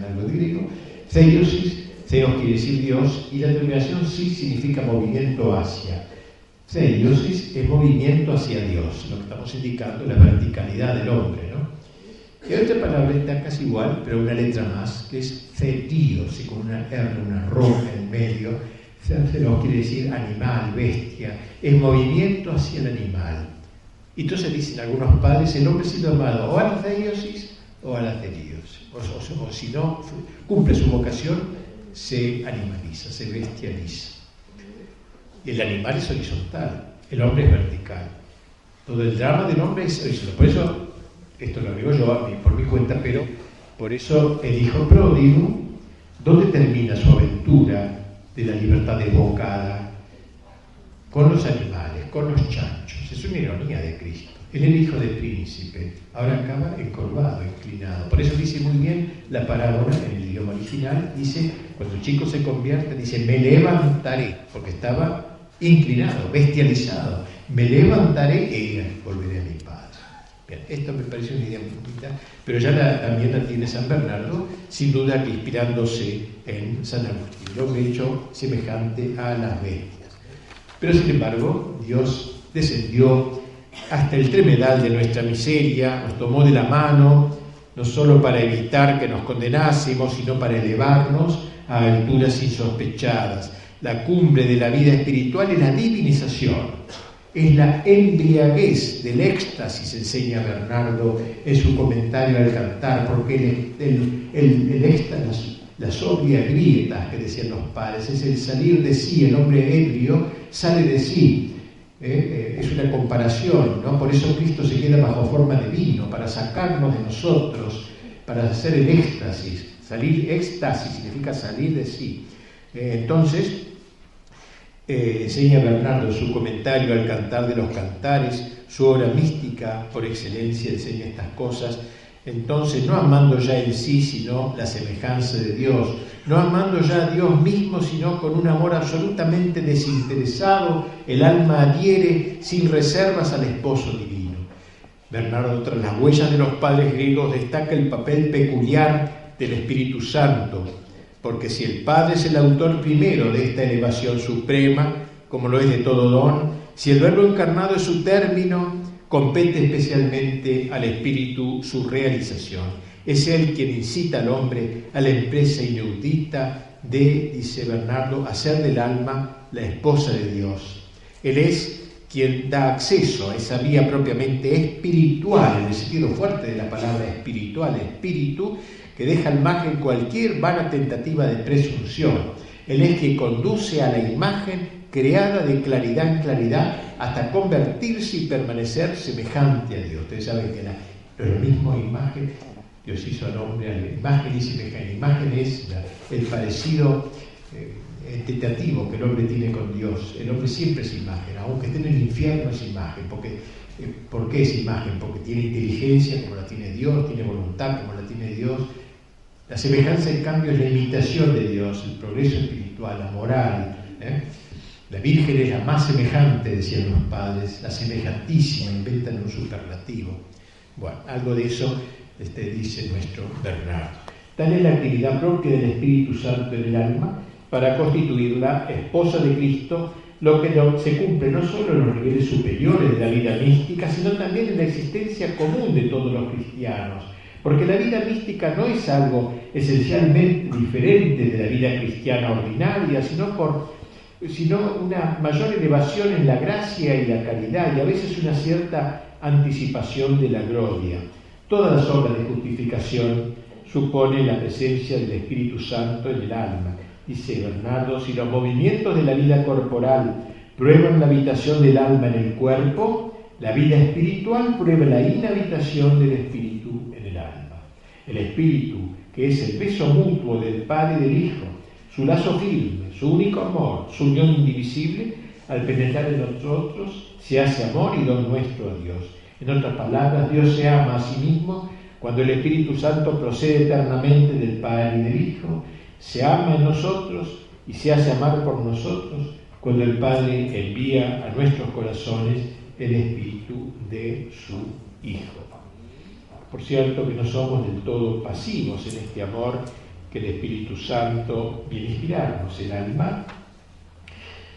algo de griego. Theiosis, theos quiere decir Dios, y la terminación sí significa movimiento hacia. Theiosis es movimiento hacia Dios, lo que estamos indicando, la verticalidad del hombre, ¿no? Y hay otra palabra casi igual, pero una letra más, que es theos, y con una R, una roja en medio. Theos quiere decir animal, bestia, es movimiento hacia el animal. Y entonces dicen algunos padres, el hombre ha sido llamado o a la theiosis o a la therios, o si no cumple su vocación, se animaliza, se bestializa. Y el animal es horizontal, el hombre es vertical. Todo el drama del hombre es horizontal. Por eso, esto lo digo yo por mi cuenta, pero por eso el hijo pródigo, ¿dónde termina su aventura de la libertad desbocada? Con los animales, con los chanchos. Es una ironía de Cristo. Él era hijo de príncipe, ahora acaba encorvado, inclinado. Por eso dice muy bien la parábola en el idioma original, dice, cuando el chico se convierte, dice, me levantaré, porque estaba inclinado, bestializado. Me levantaré y volveré a mi padre. Bien, esto me parece una idea muy bonita, pero ya también la tiene San Bernardo, sin duda que inspirándose en San Agustín, lo que he hecho semejante a las bestias. Pero sin embargo, Dios descendió hasta el tremedal de nuestra miseria, nos tomó de la mano, no solo para evitar que nos condenásemos, sino para elevarnos a alturas insospechadas. La cumbre de la vida espiritual es la divinización, es la embriaguez del éxtasis, enseña Bernardo en su comentario al Cantar, porque el éxtasis, la sobria grieta que decían los padres, es el salir de sí. El hombre ebrio sale de sí. Es una comparación, ¿no? Por eso Cristo se queda bajo forma de vino, para sacarnos de nosotros, para hacer el éxtasis. Éxtasis significa salir de sí. Entonces, enseña Bernardo en su comentario al Cantar de los Cantares, su obra mística por excelencia enseña estas cosas. Entonces, no amando ya en sí, sino la semejanza de Dios, no amando ya a Dios mismo, sino con un amor absolutamente desinteresado, el alma adhiere sin reservas al esposo divino. Bernardo, tras las huellas de los padres griegos, destaca el papel peculiar del Espíritu Santo, porque si el Padre es el autor primero de esta elevación suprema, como lo es de todo don, si el Verbo encarnado es su término, compete especialmente al Espíritu su realización. Es Él quien incita al hombre a la empresa inaudita de, dice Bernardo, hacer del alma la esposa de Dios. Él es quien da acceso a esa vía propiamente espiritual, en el sentido fuerte de la palabra espiritual, espíritu, que deja al margen cualquier vana tentativa de presunción. Él es quien conduce a la imagen creada de claridad en claridad hasta convertirse y permanecer semejante a Dios. Ustedes saben que lo mismo imagen, Dios hizo al hombre a la imagen y semejanza. Imagen es el parecido tentativo que el hombre tiene con Dios. El hombre siempre es imagen, aunque esté en el infierno es imagen. ¿Por qué es imagen? Porque tiene inteligencia como la tiene Dios, tiene voluntad como la tiene Dios. La semejanza, en cambio, es la imitación de Dios, el progreso espiritual, la moral. La Virgen es la más semejante, decían los padres, la semejantísima, inventan un superlativo. Bueno, algo de eso dice nuestro Bernardo. Tal es la actividad propia del Espíritu Santo en el alma para constituirla esposa de Cristo, lo que se cumple no solo en los niveles superiores de la vida mística, sino también en la existencia común de todos los cristianos. Porque la vida mística no es algo esencialmente diferente de la vida cristiana ordinaria, sino una mayor elevación en la gracia y la caridad, y a veces una cierta anticipación de la gloria. Todas las obras de justificación suponen la presencia del Espíritu Santo en el alma. Dice Bernardo, si los movimientos de la vida corporal prueban la habitación del alma en el cuerpo, la vida espiritual prueba la inhabitación del espíritu en el alma. El espíritu, que es el beso mutuo del Padre y del Hijo, su lazo firme, su único amor, su unión indivisible, al penetrar en nosotros, se hace amor y don nuestro a Dios. En otras palabras, Dios se ama a sí mismo cuando el Espíritu Santo procede eternamente del Padre y del Hijo, se ama en nosotros y se hace amar por nosotros cuando el Padre envía a nuestros corazones el Espíritu de su Hijo. Por cierto que no somos del todo pasivos en este amor que el Espíritu Santo viene a inspirarnos. El alma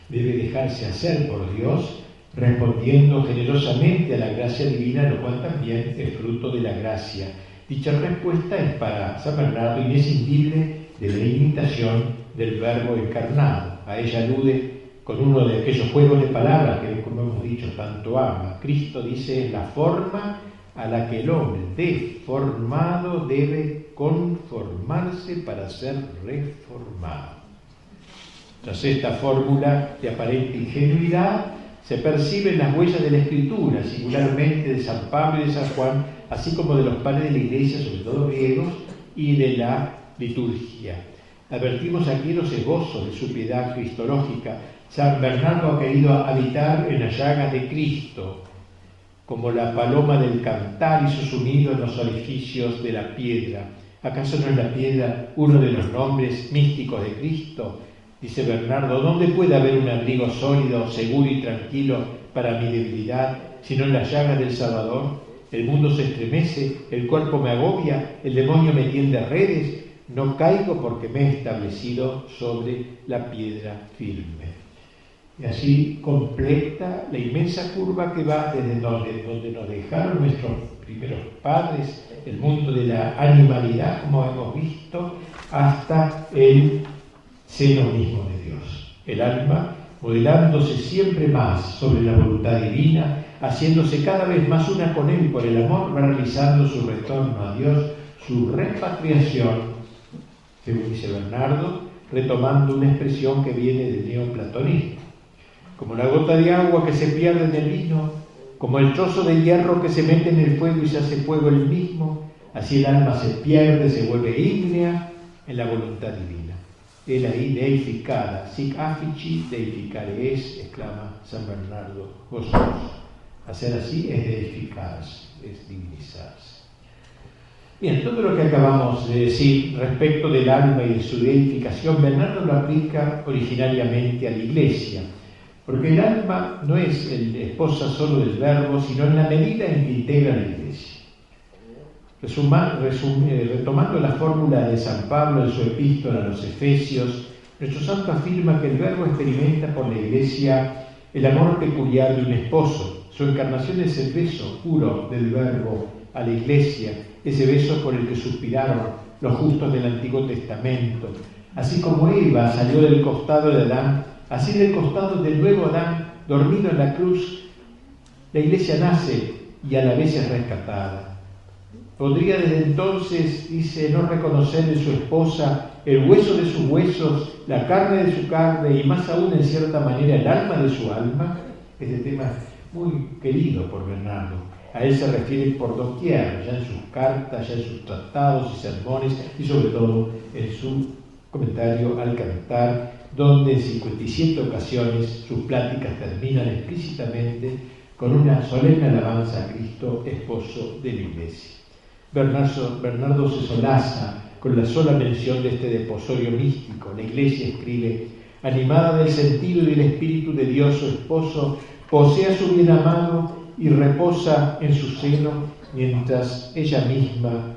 debe dejarse hacer por Dios, respondiendo generosamente a la gracia divina, lo cual también es fruto de la gracia. Dicha respuesta es para San Bernardo imprescindible de la imitación del Verbo encarnado. A ella alude con uno de aquellos juegos de palabras que, como hemos dicho, tanto ama. Cristo dice, es la forma a la que el hombre deformado debe conformarse para ser reformado. Tras esta fórmula de aparente ingenuidad, se perciben las huellas de la Escritura, singularmente de San Pablo y de San Juan, así como de los padres de la Iglesia, sobre todo griegos, y de la liturgia. Advertimos aquí los esbozos de su piedad cristológica. San Bernardo ha querido habitar en las llagas de Cristo, como la paloma del cantar hizo su nido en los orificios de la piedra. ¿Acaso no es la piedra uno de los nombres místicos de Cristo? Dice Bernardo, ¿dónde puede haber un abrigo sólido, seguro y tranquilo para mi debilidad, sino en las llagas del Salvador? El mundo se estremece, el cuerpo me agobia, el demonio me tiende redes, no caigo porque me he establecido sobre la piedra firme. Y así completa la inmensa curva que va desde donde nos dejaron nuestros primeros padres, el mundo de la animalidad, como hemos visto, hasta el seno mismo de Dios. El alma, modelándose siempre más sobre la voluntad divina, haciéndose cada vez más una con Él por el amor, va realizando su retorno a Dios, su repatriación, según dice Bernardo, retomando una expresión que viene del neoplatonismo. Como la gota de agua que se pierde en el vino, como el trozo de hierro que se mete en el fuego y se hace fuego él mismo, así el alma se pierde, se vuelve ígnea en la voluntad divina. Él ahí deificada, sic affici deificare es, exclama San Bernardo gozoso. Hacer así es deificarse, es divinizarse. Bien, todo lo que acabamos de decir respecto del alma y de su deificación, Bernardo lo aplica originariamente a la Iglesia, porque el alma no es esposa solo del Verbo, sino en la medida en que integra la Iglesia. Retomando la fórmula de San Pablo en su epístola a los Efesios, nuestro santo afirma que el Verbo experimenta por la Iglesia el amor peculiar de un esposo. Su encarnación es el beso puro del Verbo a la Iglesia, ese beso por el que suspiraron los justos del Antiguo Testamento. Así como Eva salió del costado de Adán, así del costado del nuevo Adán, dormido en la cruz, la Iglesia nace y a la vez es rescatada. Podría desde entonces, dice, no reconocer en su esposa el hueso de sus huesos, la carne de su carne y más aún en cierta manera el alma de su alma. Este tema muy querido por Bernardo. A él se refiere por doquier, ya en sus cartas, ya en sus tratados y sermones y sobre todo en su comentario al cantar donde en 57 ocasiones sus pláticas terminan explícitamente con una solemne alabanza a Cristo, esposo de la Iglesia. Bernardo se solaza con la sola mención de este deposorio místico. La Iglesia escribe: animada del sentido y del Espíritu de Dios, su esposo posee a su bien amado y reposa en su seno mientras ella misma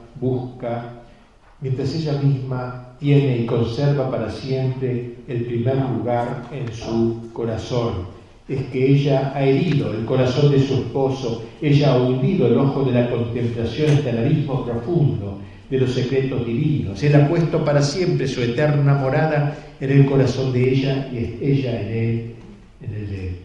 tiene y conserva para siempre el primer lugar en su corazón. Es que ella ha herido el corazón de su esposo, ella ha hundido el ojo de la contemplación hasta el abismo profundo de los secretos divinos. Él ha puesto para siempre su eterna morada en el corazón de ella y ella en él, en el de él.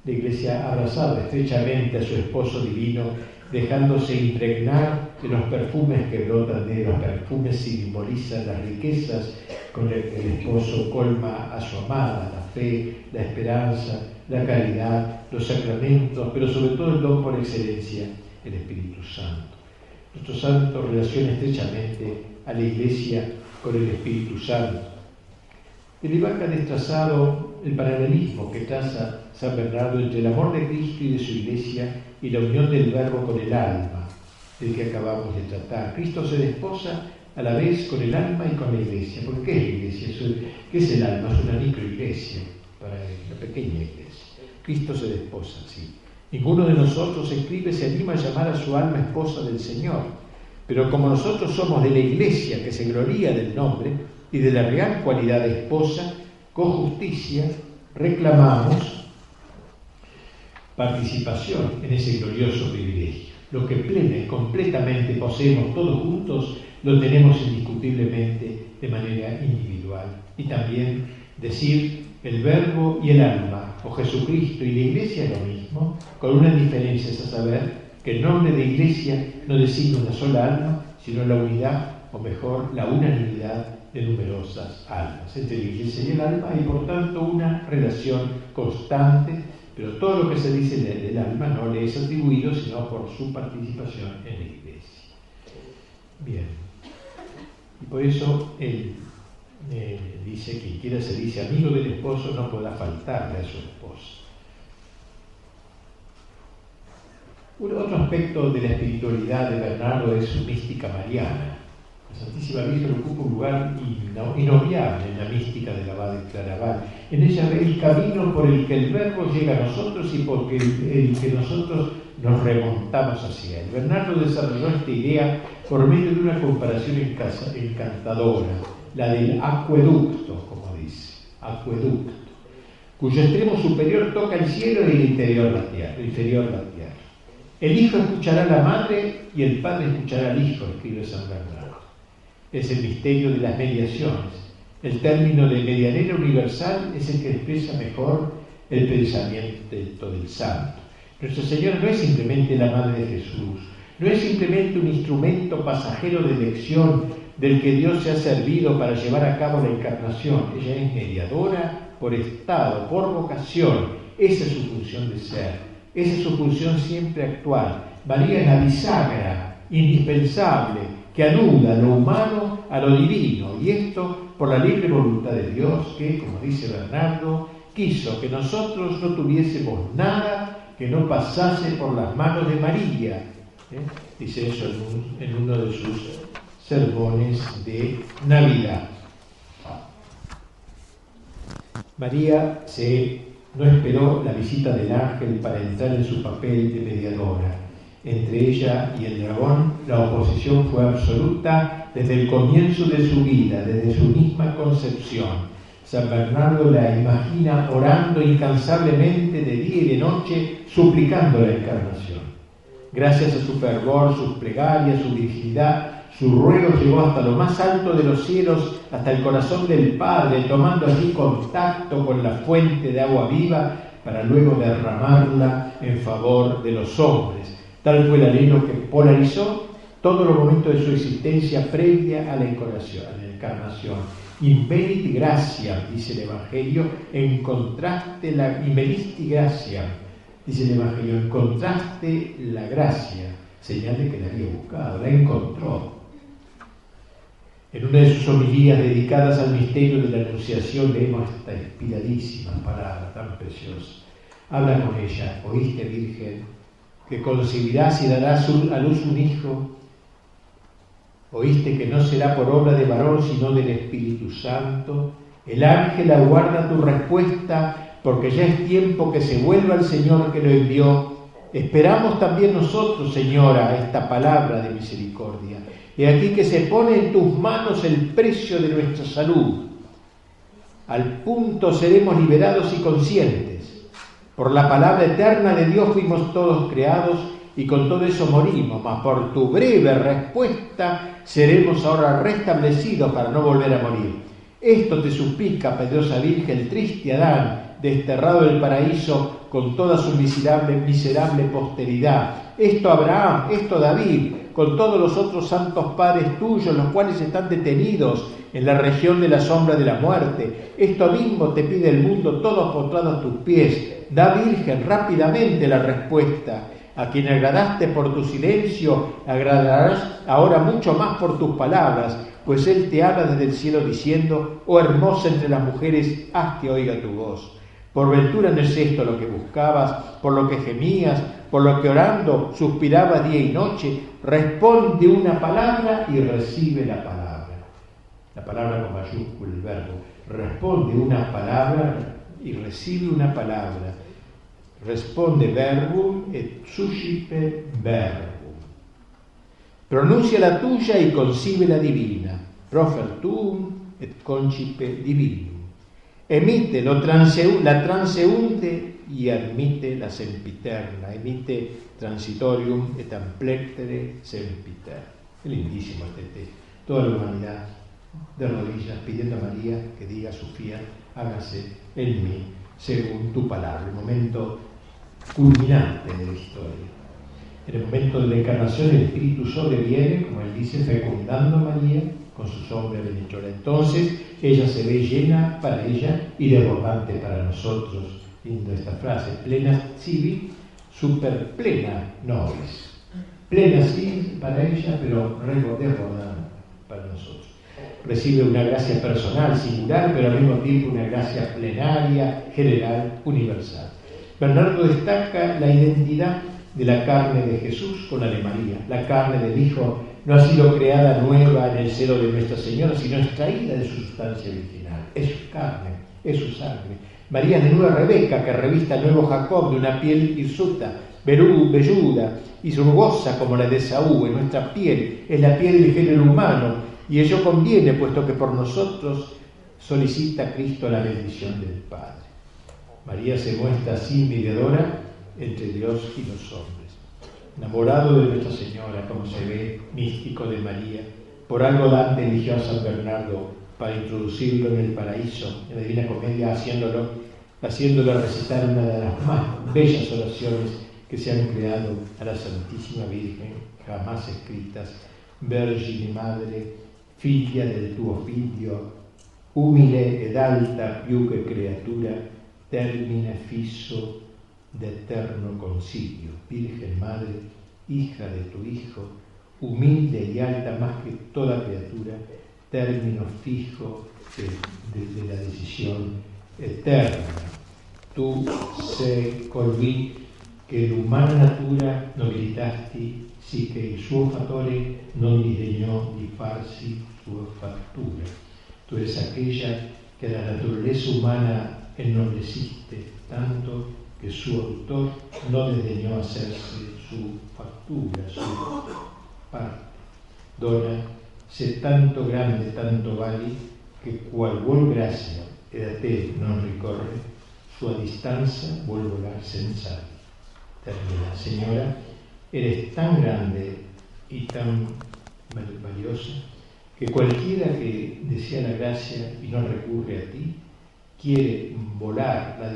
La Iglesia ha abrazado estrechamente a su esposo divino, dejándose impregnar de los perfumes que brotan de él. Los perfumes simbolizan las riquezas con las que el esposo colma a su amada: la fe, la esperanza, la caridad, los sacramentos, pero sobre todo el don por excelencia, el Espíritu Santo. Nuestro santo relaciona estrechamente a la Iglesia con el Espíritu Santo. El Ibaca ha destrazado el paralelismo que traza San Bernardo entre el amor de Cristo y de su Iglesia y la unión del Verbo con el alma, del que acabamos de tratar. Cristo se desposa a la vez con el alma y con la Iglesia. ¿Por qué es la Iglesia? ¿Qué es el alma? Es una microiglesia, para una pequeña iglesia. Cristo se desposa, sí. Ninguno de nosotros, escribe, se anima a llamar a su alma esposa del Señor. Pero como nosotros somos de la Iglesia, que se gloría del nombre y de la real cualidad de esposa, con justicia reclamamos participación en ese glorioso privilegio. Lo que plena y completamente poseemos todos juntos, lo tenemos indiscutiblemente de manera individual. Y también decir el Verbo y el alma, o Jesucristo y la Iglesia, es lo mismo, con una diferencia, es a saber que el nombre de Iglesia no designa una sola alma, sino la unidad, o mejor, la unanimidad de numerosas almas. Entre la Iglesia y el alma hay, por tanto, una relación constante, pero todo lo que se dice del alma no le es atribuido, sino por su participación en la Iglesia. Bien. Y por eso él dice: quien quiera se dice amigo del esposo no podrá faltarle a su esposo. Otro aspecto de la espiritualidad de Bernardo es su mística mariana. La Santísima Virgen ocupa un lugar inobviable en la mística del abad de Claraval. En ella ve el camino por el que el Verbo llega a nosotros y por el que nosotros nos remontamos hacia él. Bernardo desarrolló esta idea por medio de una comparación encantadora, la del acueducto, como dice, acueducto, cuyo extremo superior toca el cielo y el inferior la tierra. El hijo escuchará a la madre y el padre escuchará al hijo, escribe San Bernardo. Es el misterio de las mediaciones. El término de medianera universal es el que expresa mejor el pensamiento del santo. Nuestra Señora no es simplemente la Madre de Jesús, no es simplemente un instrumento pasajero de elección del que Dios se ha servido para llevar a cabo la encarnación. Ella es mediadora por estado, por vocación. Esa es su función de ser, esa es su función siempre actual. María es la bisagra indispensable que anuda lo humano a lo divino, y esto por la libre voluntad de Dios que, como dice Bernardo, quiso que nosotros no tuviésemos nada que no pasase por las manos de María. Dice eso en uno de sus sermones de Navidad. María no esperó la visita del ángel para entrar en su papel de mediadora. Entre ella y el dragón la oposición fue absoluta desde el comienzo de su vida, desde su misma concepción. San Bernardo la imagina orando incansablemente de día y de noche, suplicando la encarnación. Gracias a su fervor, sus plegarias, su virginidad, su ruego llegó hasta lo más alto de los cielos, hasta el corazón del Padre, tomando allí contacto con la fuente de agua viva para luego derramarla en favor de los hombres. Tal fue el anhelo que polarizó todos los momentos de su existencia previa a la encarnación. Invenit gracia, dice el Evangelio, encontraste la invenisti gracia, dice el Evangelio, encontraste la gracia, señal de que la había buscado, la encontró. En una de sus homilías dedicadas al misterio de la Anunciación leemos esta inspiradísima palabra tan preciosa. Habla con ella: ¿oíste, Virgen, que concebirás y darás a luz un hijo? ¿Oíste que no será por obra de varón, sino del Espíritu Santo? El ángel aguarda tu respuesta, porque ya es tiempo que se vuelva el Señor que lo envió. Esperamos también nosotros, Señora, esta palabra de misericordia. He aquí que se pone en tus manos el precio de nuestra salud. Al punto seremos liberados y conscientes. Por la palabra eterna de Dios fuimos todos creados y con todo eso morimos, mas por tu breve respuesta seremos ahora restablecidos para no volver a morir. Esto te suplica, piadosa Virgen, el triste Adán, desterrado del paraíso con toda su miserable posteridad. Esto Abraham, esto David, con todos los otros santos padres tuyos, los cuales están detenidos en la región de la sombra de la muerte. Esto mismo te pide el mundo, todos postrados a tus pies. Da, Virgen, rápidamente la respuesta. A quien agradaste por tu silencio, agradarás ahora mucho más por tus palabras, pues Él te habla desde el cielo diciendo: oh hermosa entre las mujeres, haz que oiga tu voz. Por ventura no es esto lo que buscabas, por lo que gemías, por lo que orando suspirabas día y noche. Responde una palabra y recibe la palabra. La palabra con mayúscula, el verbo. Responde una palabra y recibe una palabra. Responde verbum et suscipe verbum. Pronuncia la tuya y concibe la divina. Profer tuum et concipe divinum. Emite la transeunte y admite la sempiterna. Emite transitorium et amplectere sempiter. Es lindísimo este texto. Toda la humanidad de rodillas pidiendo a María que diga su fiat, hágase en mí según tu palabra. El momento culminante de la historia. En el momento de la encarnación el Espíritu sobreviene, como él dice, fecundando a María con su sombra benhechora. Entonces ella se ve llena para ella y desbordante para nosotros. Lindo esta frase: plena civi, super plena nobis. Plena sí para ella, pero desbordante para nosotros. Recibe una gracia personal, singular, pero al mismo tiempo una gracia plenaria, general, universal. Bernardo destaca la identidad de la carne de Jesús con la de María. La carne del Hijo no ha sido creada nueva en el seno de Nuestra Señora, sino extraída de su sustancia virginal. Es su carne, es su sangre. María es de nueva Rebeca, que revista al nuevo Jacob de una piel hirsuta, velluda y rugosa como la de Esaú. En nuestra piel es la piel del género humano, y ello conviene, puesto que por nosotros solicita Cristo la bendición del Padre. María se muestra así mediadora entre Dios y los hombres. Enamorado de Nuestra Señora, como se ve, místico de María, por algo Dante eligió a San Bernardo para introducirlo en el paraíso, en la Divina Comedia, haciéndole recitar una de las más bellas oraciones que se han creado a la Santísima Virgen, jamás escritas: Vergine Madre, figlia del tuo figlio, umile ed alta più che creatura, termine fisso d'eterno concilio. Virgen Madre, hija de tu Hijo, humilde y alta más que toda criatura, término fijo de la decisión eterna. Tu sei colui che l'umana natura nobilitasti, sì che il suo fattore non disdegnò di farsi sua fattura. Tu eres aquella que a la naturaleza humana ennobleciste tanto que su autor no desdeñó hacerse su factura, su parte. Dona, sé tanto grande, tanto vali, que cual vuol gracia ed a te non ricorre, sua distanza vuol volar senza. Termina: Señora, eres tan grande y tan valiosa que cualquiera que desea la gracia y no recurre a ti, quiere volar la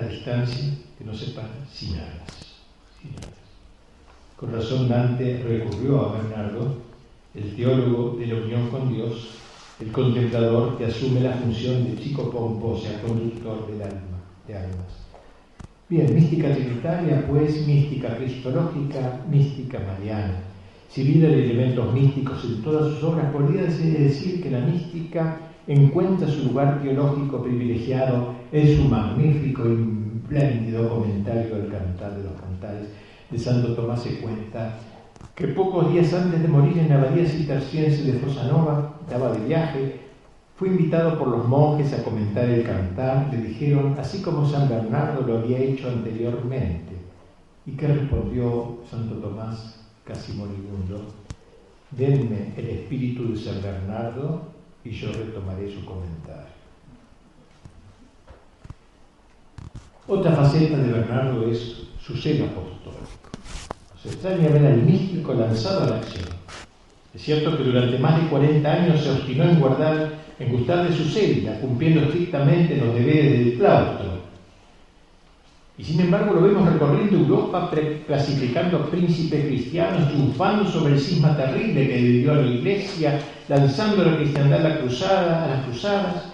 distancia que nos separa sin alas. Con razón Dante recurrió a Bernardo, el teólogo de la unión con Dios, el contemplador que asume la función de chico pompo, o sea, conductor del alma, de almas. Bien, mística trinitaria, pues, mística cristológica, mística mariana. Si bien hay elementos místicos en todas sus obras, podría decir que la mística encuentra su lugar teológico privilegiado en su magnífico y espléndido comentario del Cantar de los Cantares de Santo Tomás. Se cuenta que pocos días antes de morir en la abadía cisterciense de Fossanova, estaba de viaje, fue invitado por los monjes a comentar el Cantar. Le dijeron, así como San Bernardo lo había hecho anteriormente. ¿Y qué respondió Santo Tomás, casi moribundo? Denme el espíritu de San Bernardo y yo retomaré su comentario. Otra faceta de Bernardo es su celo apostólico. Se extraña ver al místico lanzado a la acción. Es cierto que durante más de 40 años se obstinó en gustar de su celda, cumpliendo estrictamente los deberes del claustro. Y sin embargo lo vemos recorriendo Europa, clasificando príncipes cristianos, triunfando sobre el cisma terrible que vivió a la Iglesia, lanzando la cristiandad a las cruzadas.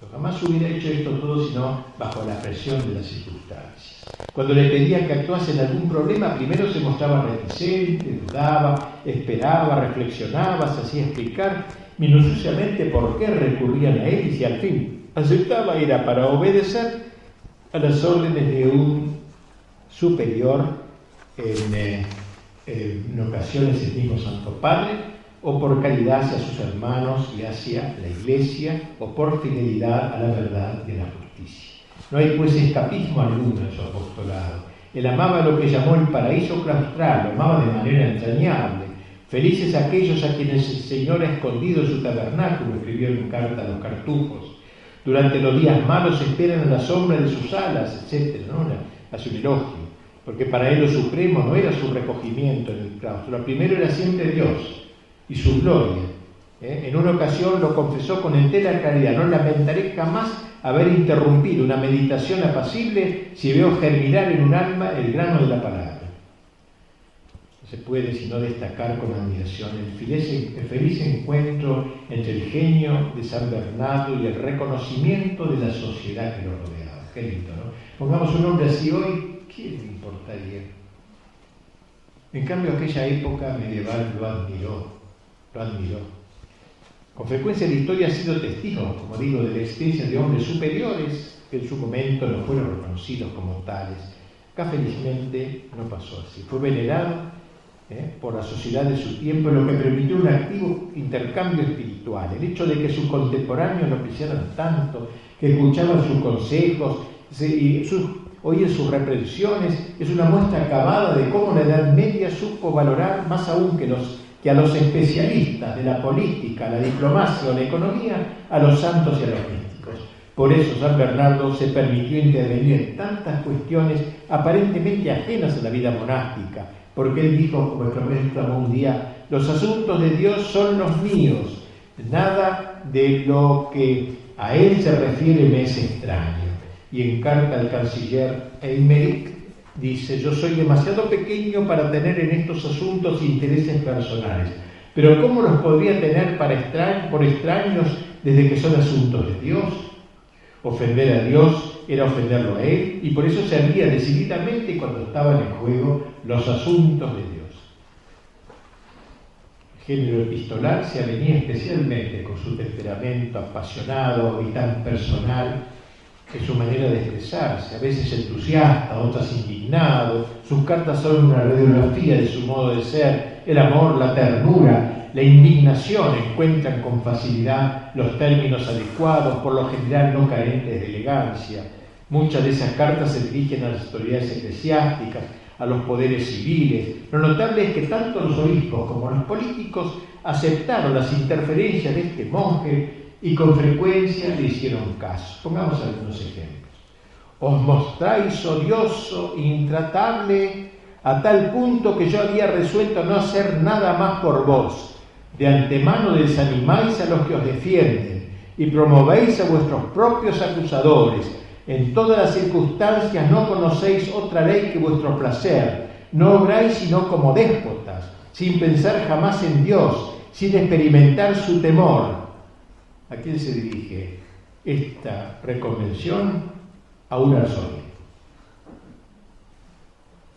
Pero jamás hubiera hecho esto todo sino bajo la presión de las circunstancias. Cuando le pedían que actuase en algún problema, primero se mostraba reticente, dudaba, esperaba, reflexionaba, se hacía explicar minuciosamente por qué recurrían a él, y si al fin aceptaba era para obedecer a las órdenes de un superior, en ocasiones el mismo Santo Padre, o por caridad hacia sus hermanos y hacia la Iglesia, o por fidelidad a la verdad y a la justicia. No hay pues escapismo alguno en su apostolado. Él amaba lo que llamó el paraíso claustral, lo amaba de manera entrañable. Felices aquellos a quienes el Señor ha escondido en su tabernáculo, escribió en carta a los cartujos. Durante los días malos esperan a la sombra de sus alas, etc., ¿no? A su elogio, porque para él lo supremo no era su recogimiento en el claustro, lo primero era siempre Dios y su gloria. En una ocasión lo confesó con entera claridad: no lamentaré jamás haber interrumpido una meditación apacible si veo germinar en un alma el grano de la palabra. No se puede sino destacar con admiración el feliz encuentro entre el genio de San Bernardo y el reconocimiento de la sociedad que lo rodeaba. Qué lindo, ¿no? Pongamos un hombre así hoy, ¿qué le importaría? En cambio, aquella época medieval lo admiró. Con frecuencia la historia ha sido testigo, como digo, de la existencia de hombres superiores que en su momento no fueron reconocidos como tales. Acá felizmente no pasó así. Fue venerado por la sociedad de su tiempo, lo que permitió un activo intercambio espiritual. El hecho de que sus contemporáneos lo apreciaran tanto, que escuchaban sus consejos y oían sus reprensiones, es una muestra acabada de cómo la Edad Media supo valorar más aún que a los especialistas de la política, la diplomacia o la economía, a los santos y a los místicos. Por eso San Bernardo se permitió intervenir en tantas cuestiones aparentemente ajenas a la vida monástica, porque él dijo, como exclamó un día: los asuntos de Dios son los míos, nada de lo que a él se refiere me es extraño. Y en carta al canciller Eymerich dice: yo soy demasiado pequeño para tener en estos asuntos intereses personales, pero ¿cómo los podría tener por extraños desde que son asuntos de Dios? Ofender a Dios era ofenderlo a él, y por eso se ardía decididamente cuando estaban en juego los asuntos de Dios. El género epistolar se avenía especialmente con su temperamento apasionado y tan personal, en su manera de expresarse, a veces entusiasta, otras indignado. Sus cartas son una radiografía de su modo de ser. El amor, la ternura, la indignación encuentran con facilidad los términos adecuados, por lo general no carentes de elegancia. Muchas de esas cartas se dirigen a las autoridades eclesiásticas, a los poderes civiles. Lo notable es que tanto los obispos como los políticos aceptaron las interferencias de este monje y con frecuencia le hicieron caso. Pongamos algunos ejemplos. Os mostráis odioso e intratable a tal punto que yo había resuelto no hacer nada más por vos. De antemano desanimáis a los que os defienden y promovéis a vuestros propios acusadores. En todas las circunstancias no conocéis otra ley que vuestro placer. No obráis sino como déspotas, sin pensar jamás en Dios, sin experimentar su temor. ¿A quién se dirige esta reconvención? A un arzobispo.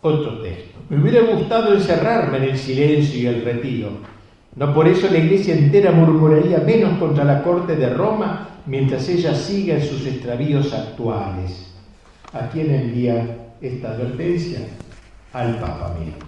Otro texto. Me hubiera gustado encerrarme en el silencio y el retiro. No por eso la Iglesia entera murmuraría menos contra la corte de Roma mientras ella siga en sus extravíos actuales. ¿A quién envía esta advertencia? Al Papa mismo.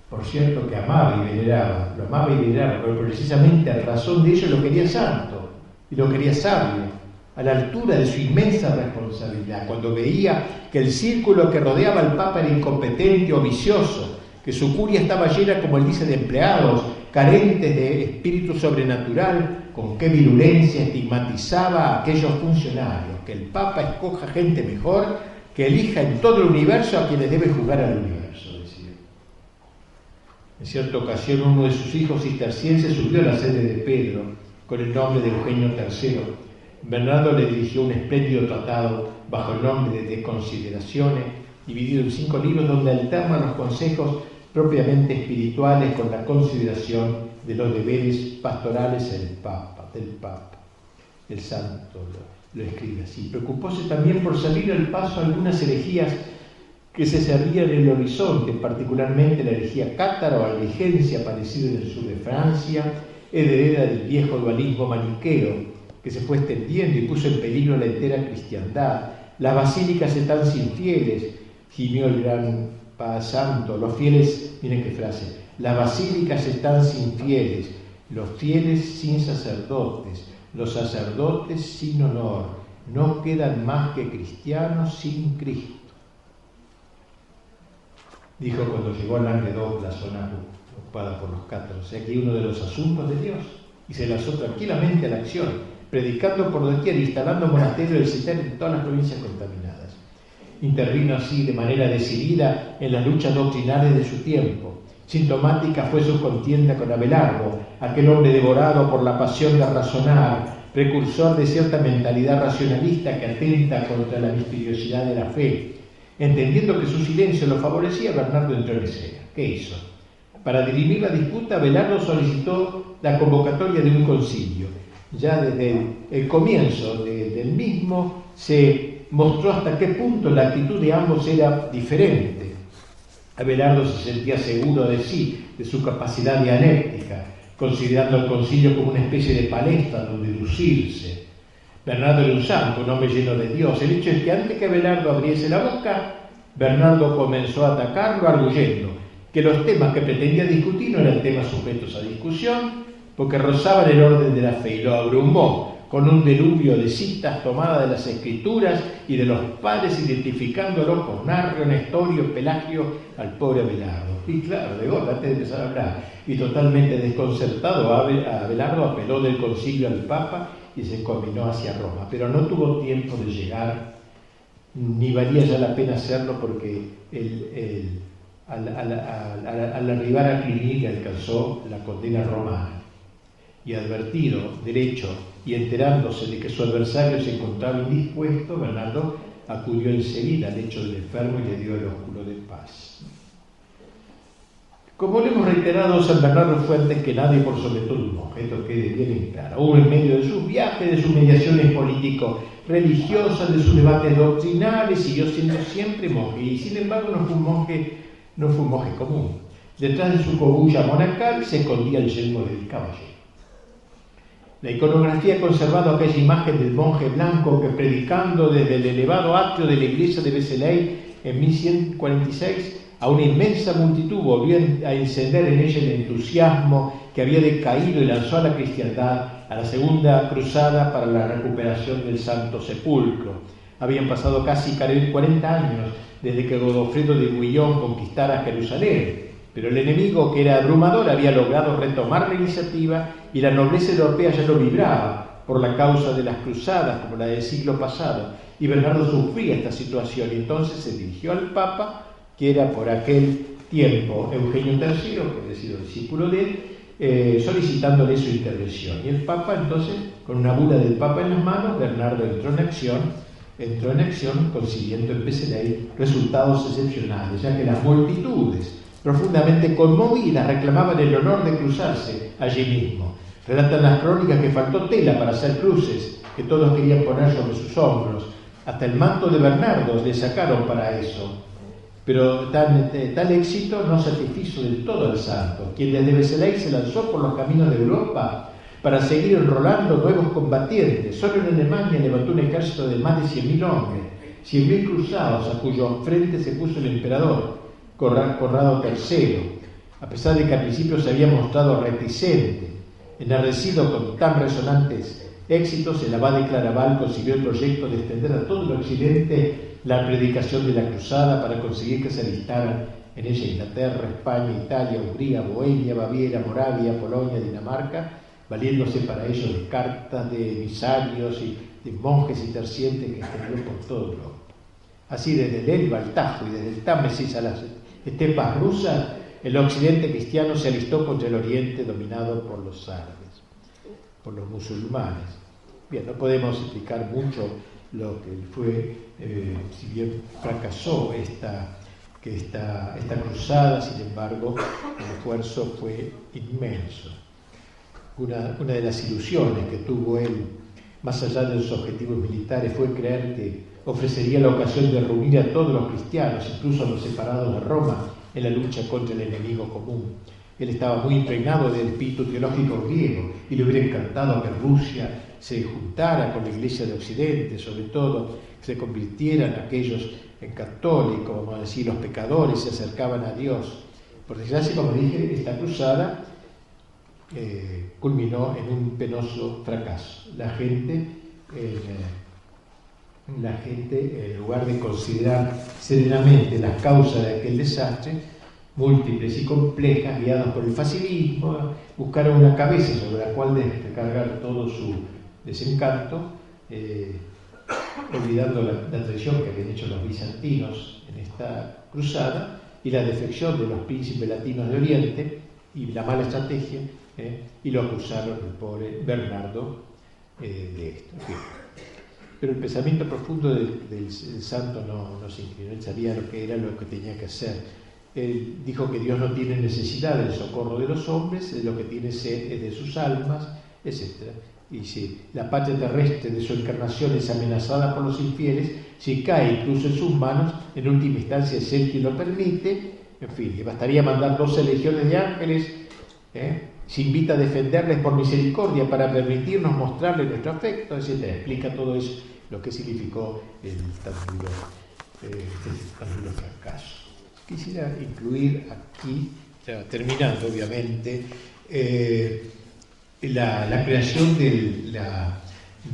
Por cierto que amaba y veneraba, lo amaba y veneraba, pero precisamente a razón de ello lo quería santo y lo quería sabio, a la altura de su inmensa responsabilidad, cuando veía que el círculo que rodeaba al Papa era incompetente o vicioso, que su curia estaba llena, como él dice, de empleados, carentes de espíritu sobrenatural, con qué virulencia estigmatizaba a aquellos funcionarios, que el Papa escoja gente mejor, que elija en todo el universo a quienes debe jugar al universo, decía. En cierta ocasión uno de sus hijos cistercienses subió a la sede de Pedro con el nombre de Eugenio III. Bernardo le dirigió un espléndido tratado bajo el nombre de Consideraciones, dividido en 5 libros donde alternan los consejos propiamente espirituales con la consideración de los deberes pastorales del Papa. El santo lo escribe así. Preocupóse también por salir al paso algunas herejías que se servían en el horizonte, particularmente la herejía cátara o albigense, aparecida en el sur de Francia, heredera del viejo dualismo maniqueo, que se fue extendiendo y puso en peligro la entera cristiandad. Las basílicas están sin fieles, gimió el gran Santo. Los fieles, miren qué frase, las basílicas están sin fieles, los fieles sin sacerdotes, los sacerdotes sin honor, no quedan más que cristianos sin Cristo. Dijo cuando llegó a Languedoc, la zona ocupada por los cátaros. O sea, que uno de los asuntos de Dios, y se lanzó tranquilamente a la acción, predicando por doquier, instalando monasterios del Cister en todas las provincias contaminadas. Intervino así de manera decidida en las luchas doctrinales de su tiempo. Sintomática fue su contienda con Abelardo, aquel hombre devorado por la pasión de razonar, precursor de cierta mentalidad racionalista que atenta contra la misteriosidad de la fe. Entendiendo que su silencio lo favorecía, Bernardo entró en escena. ¿Qué hizo? Para dirimir la disputa, Abelardo solicitó la convocatoria de un concilio. Ya desde el comienzo del mismo se mostró hasta qué punto la actitud de ambos era diferente. Abelardo se sentía seguro de sí, de su capacidad dialéctica, considerando al concilio como una especie de palestra donde lucirse. Bernardo era un santo, un hombre lleno de Dios. El hecho es que antes que Abelardo abriese la boca, Bernardo comenzó a atacarlo arguyendo que los temas que pretendía discutir no eran temas sujetos a discusión, porque rozaban el orden de la fe, y lo abrumó con un deluvio de citas tomadas de las Escrituras y de los padres, identificándolo con Narrio, Nestorio, Pelagio, al pobre Abelardo. Y claro, de golpe, antes de empezar a hablar, y totalmente desconcertado, Abelardo apeló del concilio al Papa y se encaminó hacia Roma. Pero no tuvo tiempo de llegar, ni valía ya la pena hacerlo, porque al arribar a Cluny alcanzó la condena romana. Y advertido, derecho, y enterándose de que su adversario se encontraba indispuesto, Bernardo acudió enseguida al lecho del enfermo y le dio el ósculo de paz. Como lo hemos reiterado, San Bernardo fue antes que nadie por sobre todo un monje, esto quede bien en claro. Hubo en medio de sus viajes, de sus mediaciones político-religiosas, de sus debates doctrinales, siguió siendo siempre monje, y sin embargo no fue un monje común. Detrás de su cogulla monacal se escondía el yelmo del caballero. La iconografía ha conservado aquella imagen del monje blanco que, predicando desde el elevado atrio de la iglesia de Vézelay en 1146, a una inmensa multitud volvió a encender en ella el entusiasmo que había decaído y lanzó a la cristiandad a la segunda cruzada para la recuperación del Santo Sepulcro. Habían pasado casi 40 años desde que Godofredo de Bouillon conquistara Jerusalén, pero el enemigo, que era abrumador, había logrado retomar la iniciativa y la nobleza europea ya no vibraba por la causa de las cruzadas como la del siglo pasado, y Bernardo sufría esta situación y entonces se dirigió al Papa, que era por aquel tiempo Eugenio III, que había sido discípulo de él, solicitándole su intervención. Y el Papa entonces, con una bula del Papa en las manos, Bernardo entró en acción consiguiendo en Vézelay resultados excepcionales, ya que las multitudes profundamente conmovidas reclamaban el honor de cruzarse allí mismo. Relatan las crónicas que faltó tela para hacer cruces, que todos querían poner sobre sus hombros. Hasta el manto de Bernardo le sacaron para eso. Pero tal éxito no satisfizo del todo al santo, quien desde Beselay se lanzó por los caminos de Europa para seguir enrolando nuevos combatientes. Solo en Alemania levantó un ejército de más de 100.000 hombres, 100.000 cruzados, a cuyo frente se puso el emperador Corrado III, a pesar de que al principio se había mostrado reticente. Enardecido con tan resonantes éxitos, el abad de Claraval consiguió el proyecto de extender a todo el occidente la predicación de la cruzada para conseguir que se alistaran en ella Inglaterra, España, Italia, Hungría, Bohemia, Baviera, Moravia, Polonia, Dinamarca, valiéndose para ello de cartas, de emisarios y de monjes y tercientes que extendió por todo el globo. Así, desde el Elba al Tajo y desde el Támesis a las estepas rusas, el occidente cristiano se alistó contra el oriente dominado por los árabes, por los musulmanes. Bien, no podemos explicar mucho lo que fue, si bien fracasó esta cruzada, sin embargo, el esfuerzo fue inmenso. Una de las ilusiones que tuvo él, más allá de sus objetivos militares, fue creer que ofrecería la ocasión de reunir a todos los cristianos, incluso a los separados de Roma, en la lucha contra el enemigo común. Él estaba muy impregnado del espíritu teológico griego y le hubiera encantado que Rusia se juntara con la Iglesia de Occidente, sobre todo que se convirtieran aquellos en católicos, vamos a decir, los pecadores se acercaban a Dios. Por desgracia, como dije, esta cruzada culminó en un penoso fracaso. La gente, en lugar de considerar serenamente las causas de aquel desastre, múltiples y complejas, guiados por el facilismo, buscaron una cabeza sobre la cual descargar todo su desencanto, olvidando la traición que habían hecho los bizantinos en esta cruzada y la defección de los príncipes latinos de Oriente y la mala estrategia, y lo acusaron el pobre Bernardo de esto. Pero el pensamiento profundo del santo no se inclinó. Él sabía lo que era lo que tenía que hacer. Él dijo que Dios no tiene necesidad del socorro de los hombres, de lo que tiene sed es de sus almas, etc. Y si la patria terrestre de su encarnación es amenazada por los infieles, si cae incluso en sus manos, en última instancia es Él quien lo permite. En fin, le bastaría mandar 12 legiones de ángeles, se invita a defenderles por misericordia para permitirnos mostrarles nuestro afecto, etc. Explica todo eso, lo que significó el tan duro fracaso. Quisiera incluir aquí, ya terminando obviamente, la creación de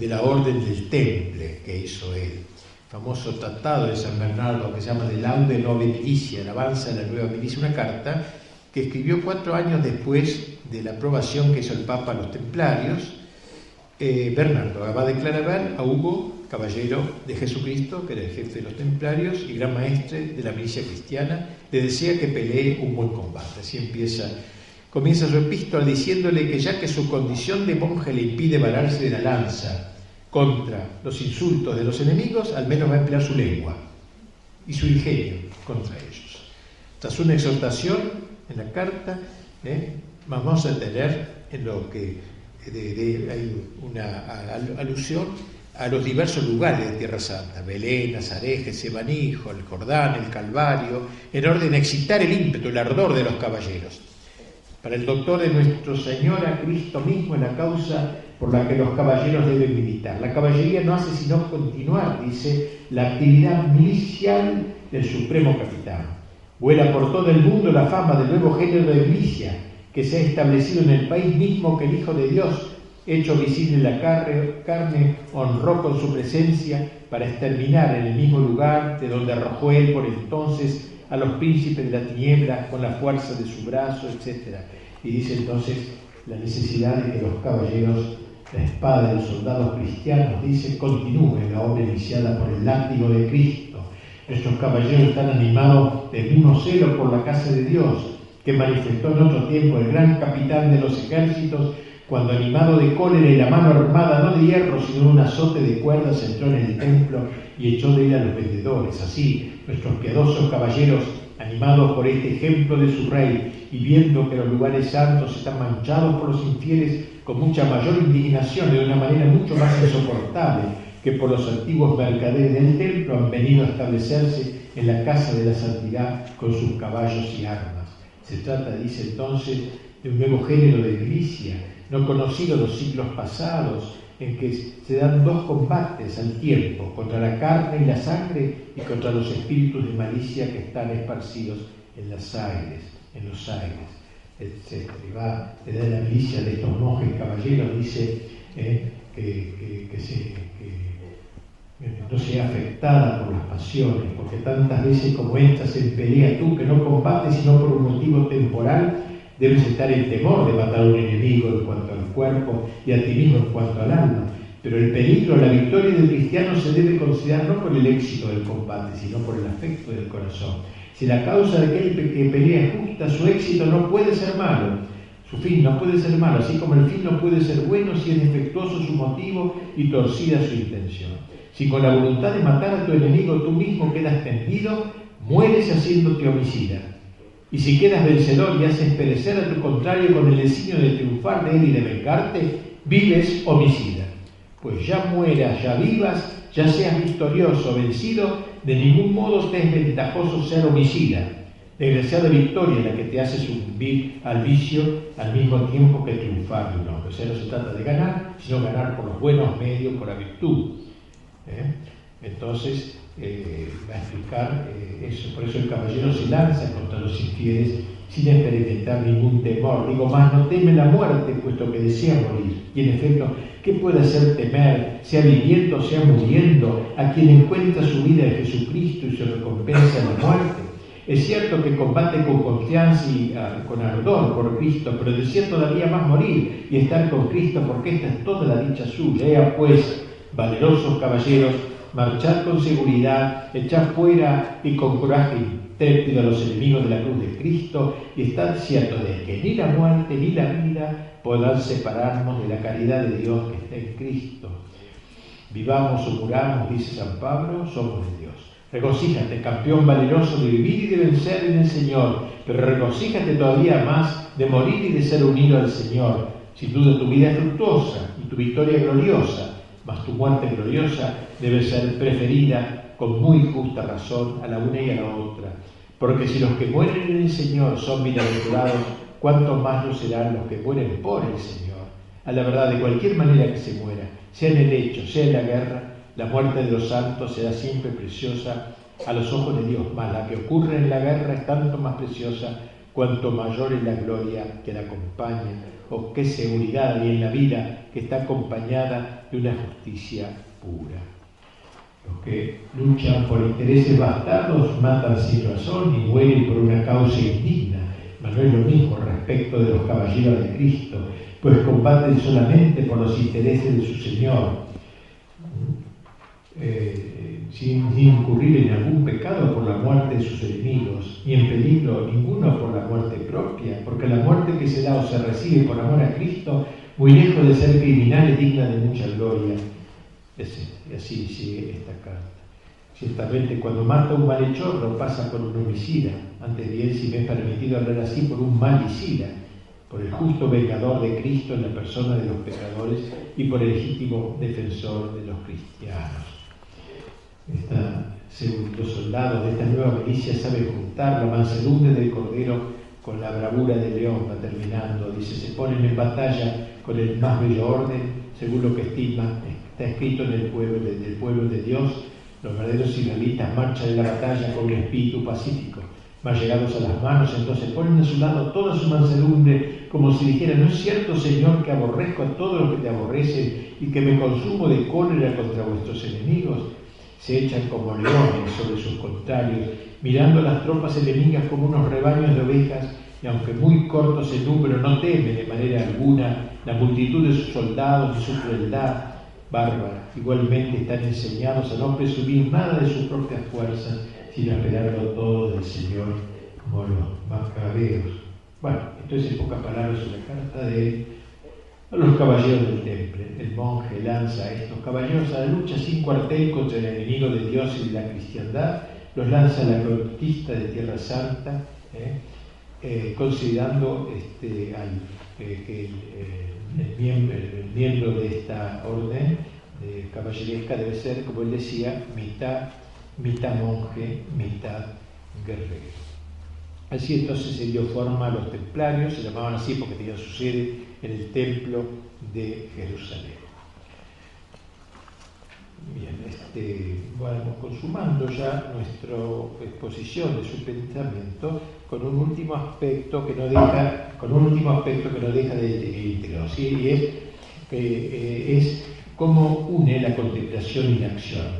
la Orden del Temple que hizo él. El famoso tratado de San Bernardo que se llama De Laude Nove Militia, alabanza de la nueva milicia, una carta que escribió 4 años después de la aprobación que hizo el Papa a los templarios, Bernardo, abad de Claraval, a Hugo, caballero de Jesucristo, que era el jefe de los templarios y gran maestre de la milicia cristiana, le desea que pelee un buen combate. Así comienza su epístola diciéndole que ya que su condición de monje le impide valerse de la lanza contra los insultos de los enemigos, al menos va a emplear su lengua y su ingenio contra ellos. Tras una exhortación en la carta, vamos a tener en lo que hay una alusión a los diversos lugares de Tierra Santa: Belén, Nazaret, Getsemaní, el Jordán, el Calvario, en orden a excitar el ímpetu, el ardor de los caballeros. Para el doctor de nuestro Señor, a Cristo mismo es la causa por la que los caballeros deben militar. La caballería no hace sino continuar, dice, la actividad milicial del supremo capitán. Vuela por todo el mundo la fama del nuevo género de milicia que se ha establecido en el país mismo que el Hijo de Dios, hecho visible en la carne, honró con su presencia para exterminar en el mismo lugar de donde arrojó él por entonces a los príncipes de la tiniebla con la fuerza de su brazo, etc. Y dice entonces la necesidad de que los caballeros, la espada de los soldados cristianos, dice, continúe la obra iniciada por el látigo de Cristo. Nuestros caballeros están animados de mismo celo por la casa de Dios, que manifestó en otro tiempo el gran capitán de los ejércitos, cuando animado de cólera y la mano armada, no de hierro, sino de un azote de cuerdas, entró en el templo y echó de él a los vendedores. Así, nuestros piadosos caballeros, animados por este ejemplo de su rey, y viendo que los lugares santos están manchados por los infieles, con mucha mayor indignación y de una manera mucho más insoportable, que por los antiguos mercaderes del templo han venido a establecerse en la casa de la santidad con sus caballos y armas. Se trata, dice entonces, de un nuevo género de milicia, no conocido en los siglos pasados, en que se dan dos combates al tiempo, contra la carne y la sangre y contra los espíritus de malicia que están esparcidos en los aires, etc. Y va de la milicia de estos monjes caballeros, dice que no sea afectada por las pasiones, porque tantas veces como entras en pelea tú, que no combates sino por un motivo temporal, debes estar en temor de matar a un enemigo en cuanto al cuerpo y a ti mismo en cuanto al alma. Pero el peligro, la victoria del cristiano se debe considerar no por el éxito del combate, sino por el afecto del corazón. Si la causa de aquel que pelea es justa, su éxito no puede ser malo, su fin no puede ser malo, así como el fin no puede ser bueno si es defectuoso su motivo y torcida su intención. Si con la voluntad de matar a tu enemigo tú mismo quedas tendido, mueres haciéndote homicida. Y si quedas vencedor y haces perecer a tu contrario con el designio de triunfar de él y de vengarte, vives homicida. Pues ya mueras, ya vivas, ya seas victorioso o vencido, de ningún modo te es ventajoso ser homicida. Desgraciada victoria la que te hace sucumbir al vicio al mismo tiempo que triunfar de un hombre. O sea, no se trata de ganar, sino ganar por los buenos medios, por la virtud. Entonces, va a explicar eso. Por eso el caballero se lanza contra los infieles sin experimentar ningún temor. Digo más, no teme la muerte, puesto que desea morir. Y en efecto, ¿qué puede hacer temer, sea viviendo, sea muriendo, a quien encuentra su vida en Jesucristo y su recompensa en la muerte? Es cierto que combate con confianza y con ardor por Cristo, pero desea todavía más morir y estar con Cristo, porque esta es toda la dicha suya. Ea pues, valerosos caballeros, marchad con seguridad, echad fuera y con coraje intrépido a los enemigos de la cruz de Cristo, y estad ciertos de que ni la muerte ni la vida podrán separarnos de la caridad de Dios que está en Cristo. Vivamos o muramos, dice San Pablo, somos de Dios. Regocíjate, campeón valeroso de vivir y de vencer en el Señor, pero regocíjate todavía más de morir y de ser unido al Señor. Sin duda tu vida es fructuosa y tu victoria gloriosa, mas tu muerte gloriosa debe ser preferida con muy justa razón a la una y a la otra. Porque si los que mueren en el Señor son bienaventurados, ¿cuánto más lo serán los que mueren por el Señor? A la verdad, de cualquier manera que se muera, sea en el hecho, sea en la guerra, la muerte de los santos será siempre preciosa a los ojos de Dios, mas la que ocurre en la guerra es tanto más preciosa cuanto mayor es la gloria que la acompaña, o qué seguridad hay en la vida que está acompañada de una justicia pura. Los que luchan por intereses bastardos matan sin razón y mueren por una causa indigna, mas no es lo mismo respecto de los caballeros de Cristo, pues combaten solamente por los intereses de su Señor, sin incurrir en algún pecado por la muerte de sus enemigos, ni en peligro ninguno por la muerte propia, porque la muerte que se da o se recibe por amor a Cristo, muy lejos de ser criminal, es digna de mucha gloria. Y así sigue esta carta. Ciertamente, cuando mata un malhechor, lo pasa por un homicida. Antes bien, si me es permitido hablar así, por un malicida, por el justo vengador de Cristo en la persona de los pecadores y por el legítimo defensor de los cristianos. Los soldados de esta nueva milicia saben juntar la mansedumbre del cordero con la bravura del león. Va terminando, dice, se ponen en batalla con el más bello orden, según lo que estima, está escrito en el pueblo de Dios. Los verdaderos israelitas marchan en la batalla con un espíritu pacífico, mas llegados a las manos, entonces ponen a su lado toda su mansedumbre, como si dijera, ¿no es cierto, Señor, que aborrezco a todos los que te aborrecen y que me consumo de cólera contra vuestros enemigos? Se echan como leones sobre sus contrarios, mirando a las tropas enemigas como unos rebaños de ovejas, y aunque muy cortos en número, no temen de manera alguna la multitud de sus soldados y su crueldad bárbara. Igualmente están enseñados a no presumir nada de sus propias fuerzas, sino a esperarlo todo del Señor, como los macabeos. Bueno, entonces en pocas palabras una carta de a los caballeros del temple. El monje lanza a estos caballeros a la lucha sin cuartel contra el enemigo de Dios y de la cristiandad, los lanza a la conquista de Tierra Santa, considerando que el miembro de esta orden caballeresca debe ser, como él decía, mitad monje, mitad guerrero. Así entonces se dio forma a los templarios, se llamaban así porque tenían su sede en el templo de Jerusalén. Bien, vamos consumando ya nuestra exposición de su pensamiento con un último aspecto que no deja de integrar, ¿sí? Y es cómo une la contemplación y la acción, ¿no?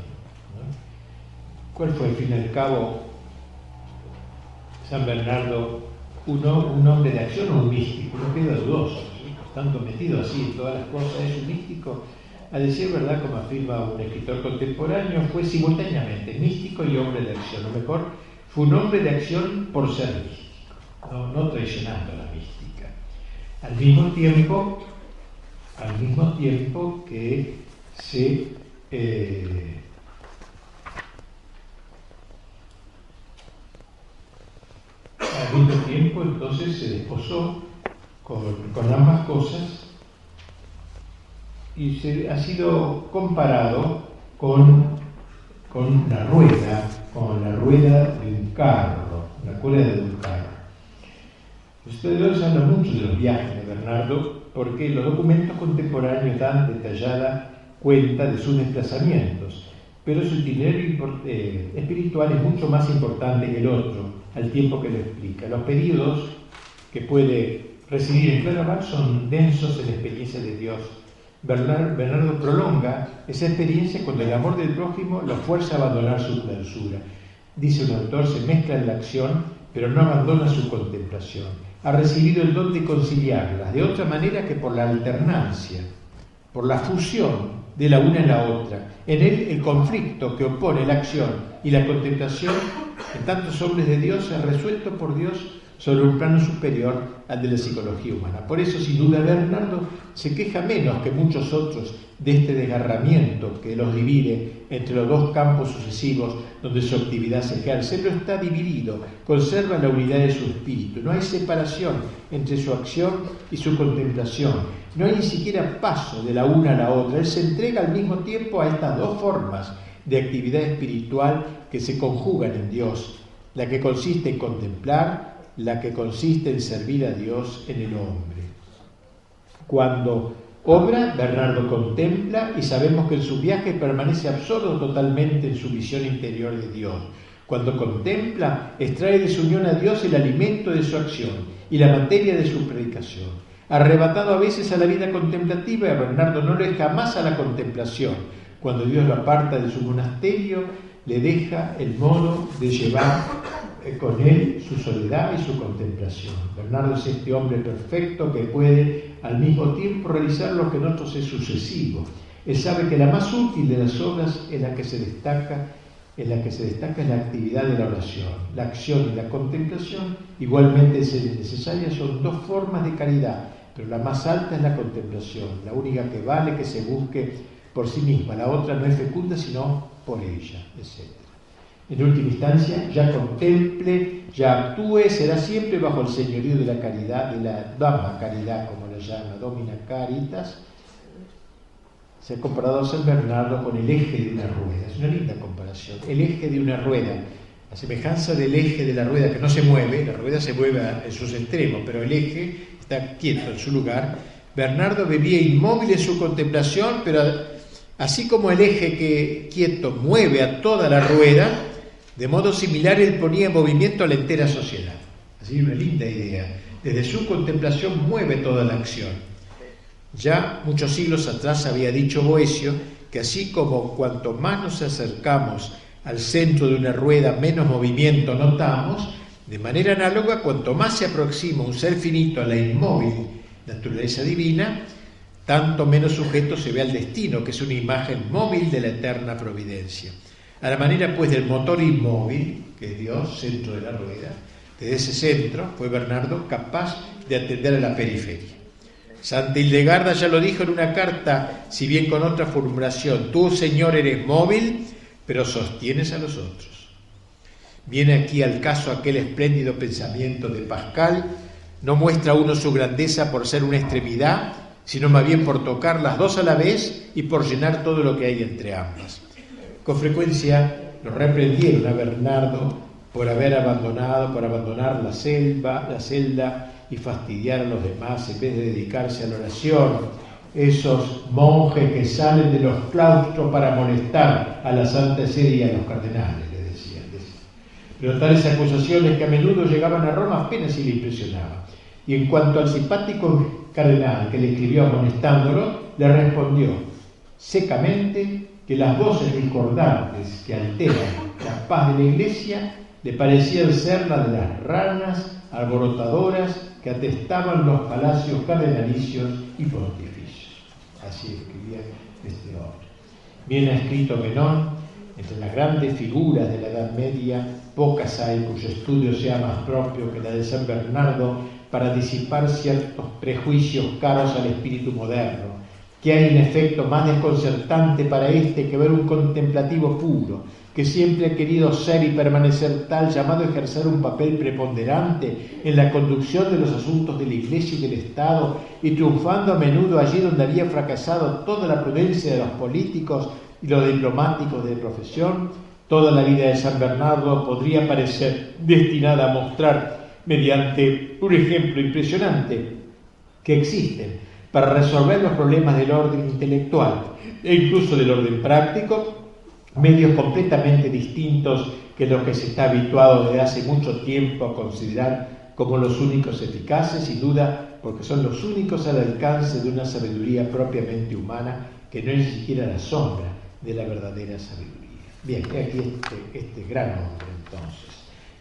¿Cuál fue al fin y al cabo San Bernardo? Un hombre de acción o un místico? No queda dudoso, ¿sí? Tanto metido así en todas las cosas, es un místico. A decir verdad, como afirma un escritor contemporáneo, fue simultáneamente místico y hombre de acción. O mejor, fue un hombre de acción por ser místico, no traicionando la mística. Al mismo tiempo que entonces se desposó con ambas cosas y ha sido comparado con la rueda de un carro, Ustedes hablan mucho de los viajes de Bernardo porque los documentos contemporáneos dan detallada cuenta de sus desplazamientos, pero su itinerario espiritual es mucho más importante que el otro, al tiempo que lo explica. Los periodos que puede residir en Claraval son densos en la experiencia de Dios. Bernardo prolonga esa experiencia cuando el amor del prójimo lo fuerza a abandonar su clausura. Dice un autor, se mezcla en la acción, pero no abandona su contemplación. Ha recibido el don de conciliarlas, de otra manera que por la alternancia, por la fusión de la una en la otra. En él el conflicto que opone la acción y la contemplación en tantos hombres de Dios es resuelto por Dios sobre un plano superior al de la psicología humana. Por eso, sin duda, Bernardo se queja menos que muchos otros de este desgarramiento que los divide entre los dos campos sucesivos donde su actividad se ejerce, pero está dividido, conserva la unidad de su espíritu. No hay separación entre su acción y su contemplación. No hay ni siquiera paso de la una a la otra. Él se entrega al mismo tiempo a estas dos formas de actividad espiritual que se conjugan en Dios, la que consiste en contemplar, la que consiste en servir a Dios en el hombre. Cuando obra, Bernardo contempla y sabemos que en su viaje permanece absorto totalmente en su visión interior de Dios. Cuando contempla, extrae de su unión a Dios el alimento de su acción y la materia de su predicación. Arrebatado a veces a la vida contemplativa, Bernardo no le deja jamás a la contemplación. Cuando Dios lo aparta de su monasterio, le deja el modo de llevar con él su soledad y su contemplación. Bernardo es este hombre perfecto que puede al mismo tiempo realizar lo que en otros es sucesivo. Él sabe que la más útil de las obras es la que se destaca es la actividad de la oración. La acción y la contemplación, igualmente necesarias, son dos formas de caridad, pero la más alta es la contemplación, la única que vale que se busque por sí misma. La otra no es fecunda sino por ella, etc. En última instancia, ya contemple, ya actúe, será siempre bajo el señorío de la caridad, de la Dhamma caridad, como la llama, Domina Caritas. Se ha comparado a San Bernardo con el eje de una rueda. Es una linda comparación. El eje de una rueda, a semejanza del eje de la rueda que no se mueve, la rueda se mueve en sus extremos, pero el eje está quieto en su lugar. Bernardo vivía inmóvil en su contemplación, pero así como el eje que quieto mueve a toda la rueda, de modo similar él ponía en movimiento a la entera sociedad. Así una linda idea. Desde su contemplación mueve toda la acción. Ya muchos siglos atrás había dicho Boecio que así como cuanto más nos acercamos al centro de una rueda, menos movimiento notamos, de manera análoga, cuanto más se aproxima un ser finito a la inmóvil naturaleza divina, tanto menos sujeto se ve al destino, que es una imagen móvil de la eterna providencia. A la manera, pues, del motor inmóvil, que es Dios, centro de la rueda, desde ese centro fue Bernardo capaz de atender a la periferia. Santa Hildegarda ya lo dijo en una carta, si bien con otra formulación: tú, Señor, eres móvil, pero sostienes a los otros. Viene aquí al caso aquel espléndido pensamiento de Pascal: no muestra uno su grandeza por ser una extremidad, sino más bien por tocar las dos a la vez y por llenar todo lo que hay entre ambas. Con frecuencia lo reprendieron a Bernardo por abandonar la celda y fastidiar a los demás en vez de dedicarse a la oración. Esos monjes que salen de los claustros para molestar a la Santa Sede y a los cardenales, le decían. Pero tales acusaciones, que a menudo llegaban a Roma, apenas si le impresionaban. Y en cuanto al simpático cardenal que le escribió amonestándolo, le respondió secamente que las voces discordantes que alteran la paz de la Iglesia le parecían ser las de las ranas alborotadoras que atestaban los palacios cardenalicios y pontificios. Así escribía este hombre. Bien ha escrito Menón: entre las grandes figuras de la Edad Media, pocas hay cuyo estudio sea más propio que la de San Bernardo para disipar ciertos prejuicios caros al espíritu moderno, que hay en efecto más desconcertante para éste que ver un contemplativo puro, que siempre ha querido ser y permanecer tal, llamado a ejercer un papel preponderante en la conducción de los asuntos de la Iglesia y del Estado, y triunfando a menudo allí donde había fracasado toda la prudencia de los políticos y los diplomáticos de profesión. Toda la vida de San Bernardo podría parecer destinada a mostrar, mediante un ejemplo impresionante, que existen para resolver los problemas del orden intelectual e incluso del orden práctico medios completamente distintos que los que se está habituado desde hace mucho tiempo a considerar como los únicos eficaces, sin duda porque son los únicos al alcance de una sabiduría propiamente humana que no es ni siquiera la sombra de la verdadera sabiduría. Bien, aquí este gran hombre entonces,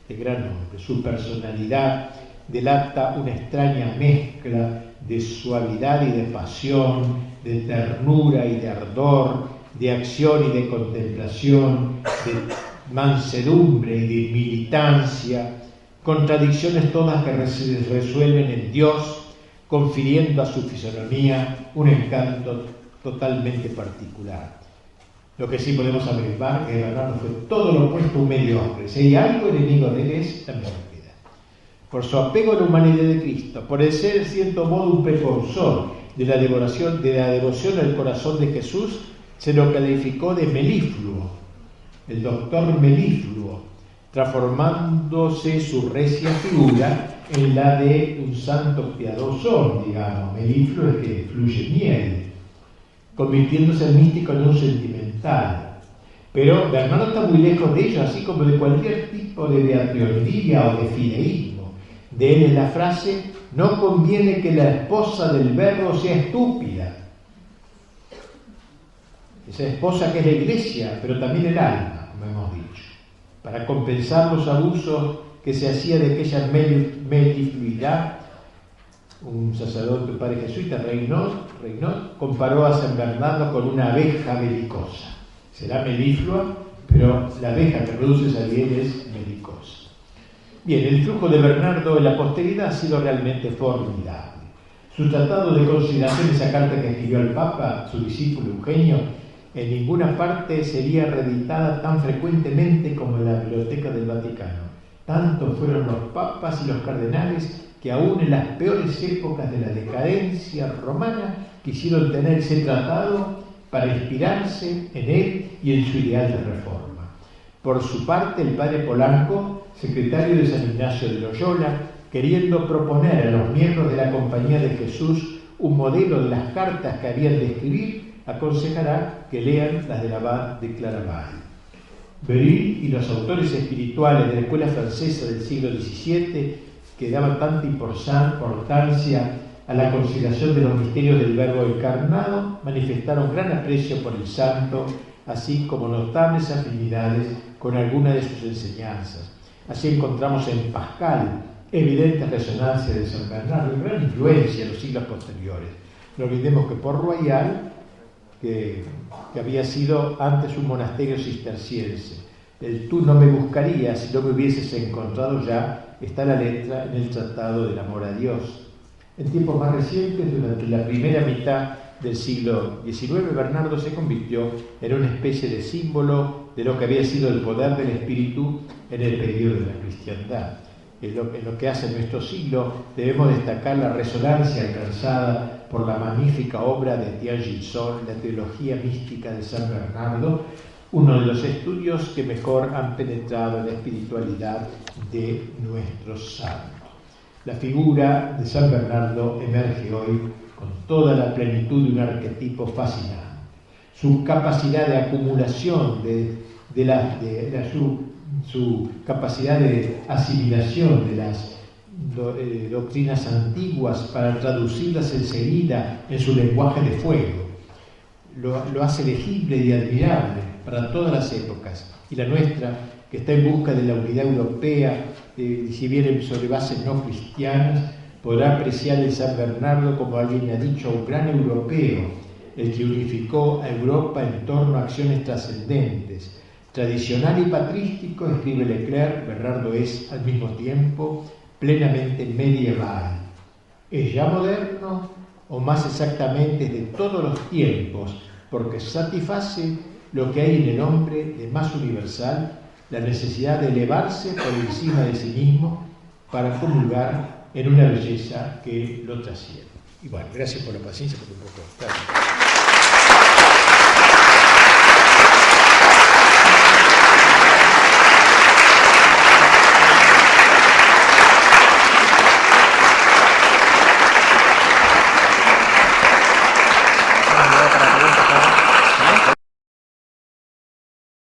este gran hombre, su personalidad delata una extraña mezcla de suavidad y de pasión, de ternura y de ardor, de acción y de contemplación, de mansedumbre y de militancia, contradicciones todas que se resuelven en Dios, confiriendo a su fisonomía un encanto totalmente particular. Lo que sí podemos afirmar es que Bernardo fue todo lo opuesto a un mediocre. Si hay algo enemigo de él es la mediocridad. Por su apego a la humanidad de Cristo, por el ser, en cierto modo, un precursor de la devoción al corazón de Jesús, se lo calificó de melífluo, el doctor melífluo, transformándose su recia figura en la de un santo piadoso, digamos. Melífluo es que fluye miel, convirtiéndose el místico en un sentimental. Pero Bernardo está muy lejos de ello, así como de cualquier tipo de beatrionería o de fideísmo. De él es la frase: no conviene que la esposa del verbo sea estúpida. Esa esposa que es la Iglesia, pero también el alma, como hemos dicho, para compensar los abusos que se hacía de aquella melifluidad. Un sacerdote, un padre jesuita, Reynot, comparó a San Bernardo con una abeja belicosa. Será meliflua, pero la abeja que produce esa miel es belicosa. Bien, el flujo de Bernardo en la posteridad ha sido realmente formidable. Su tratado de consideración, esa carta que escribió al Papa, su discípulo Eugenio, en ninguna parte sería reeditada tan frecuentemente como en la Biblioteca del Vaticano. Tanto fueron los papas y los cardenales que aún en las peores épocas de la decadencia romana quisieron tener ese tratado para inspirarse en él y en su ideal de reforma. Por su parte, el padre Polanco, secretario de San Ignacio de Loyola, queriendo proponer a los miembros de la Compañía de Jesús un modelo de las cartas que habían de escribir, aconsejará que lean las del abad de Claraval. Beryl y los autores espirituales de la escuela francesa del siglo XVII, que daban tanta importancia a la consideración de los misterios del Verbo encarnado, manifestaron gran aprecio por el santo, así como notables afinidades con alguna de sus enseñanzas. Así encontramos en Pascal evidentes resonancias de San Bernardo y gran influencia en los siglos posteriores. No olvidemos que Port Royal, que había sido antes un monasterio cisterciense, el tú no me buscarías si no me hubieses encontrado ya, está la letra en el Tratado del Amor a Dios. En tiempos más recientes, durante la primera mitad del siglo XIX, Bernardo se convirtió en una especie de símbolo de lo que había sido el poder del Espíritu en el periodo de la cristiandad. En lo que hace nuestro siglo debemos destacar la resonancia alcanzada por la magnífica obra de Tian Jin-Sol, La teología mística de San Bernardo, uno de los estudios que mejor han penetrado en la espiritualidad de nuestro santo. La figura de San Bernardo emerge hoy con toda la plenitud de un arquetipo fascinante. Su capacidad de acumulación, su capacidad de asimilación de las doctrinas antiguas para traducirlas enseguida en su lenguaje de fuego, lo hace legible y admirable para todas las épocas. Y la nuestra, que está en busca de la unidad europea, si bien sobre bases no cristianas, podrá apreciar el San Bernardo, como alguien ha dicho, un gran europeo, el que unificó a Europa en torno a acciones trascendentes. Tradicional y patrístico, escribe Leclerc, Bernardo es al mismo tiempo plenamente medieval. Es ya moderno, o más exactamente es de todos los tiempos, porque satisface lo que hay en el hombre de más universal, la necesidad de elevarse por encima de sí mismo para comulgar en una belleza que lo trasciende. Y bueno, gracias por la paciencia, por un poco. Gracias.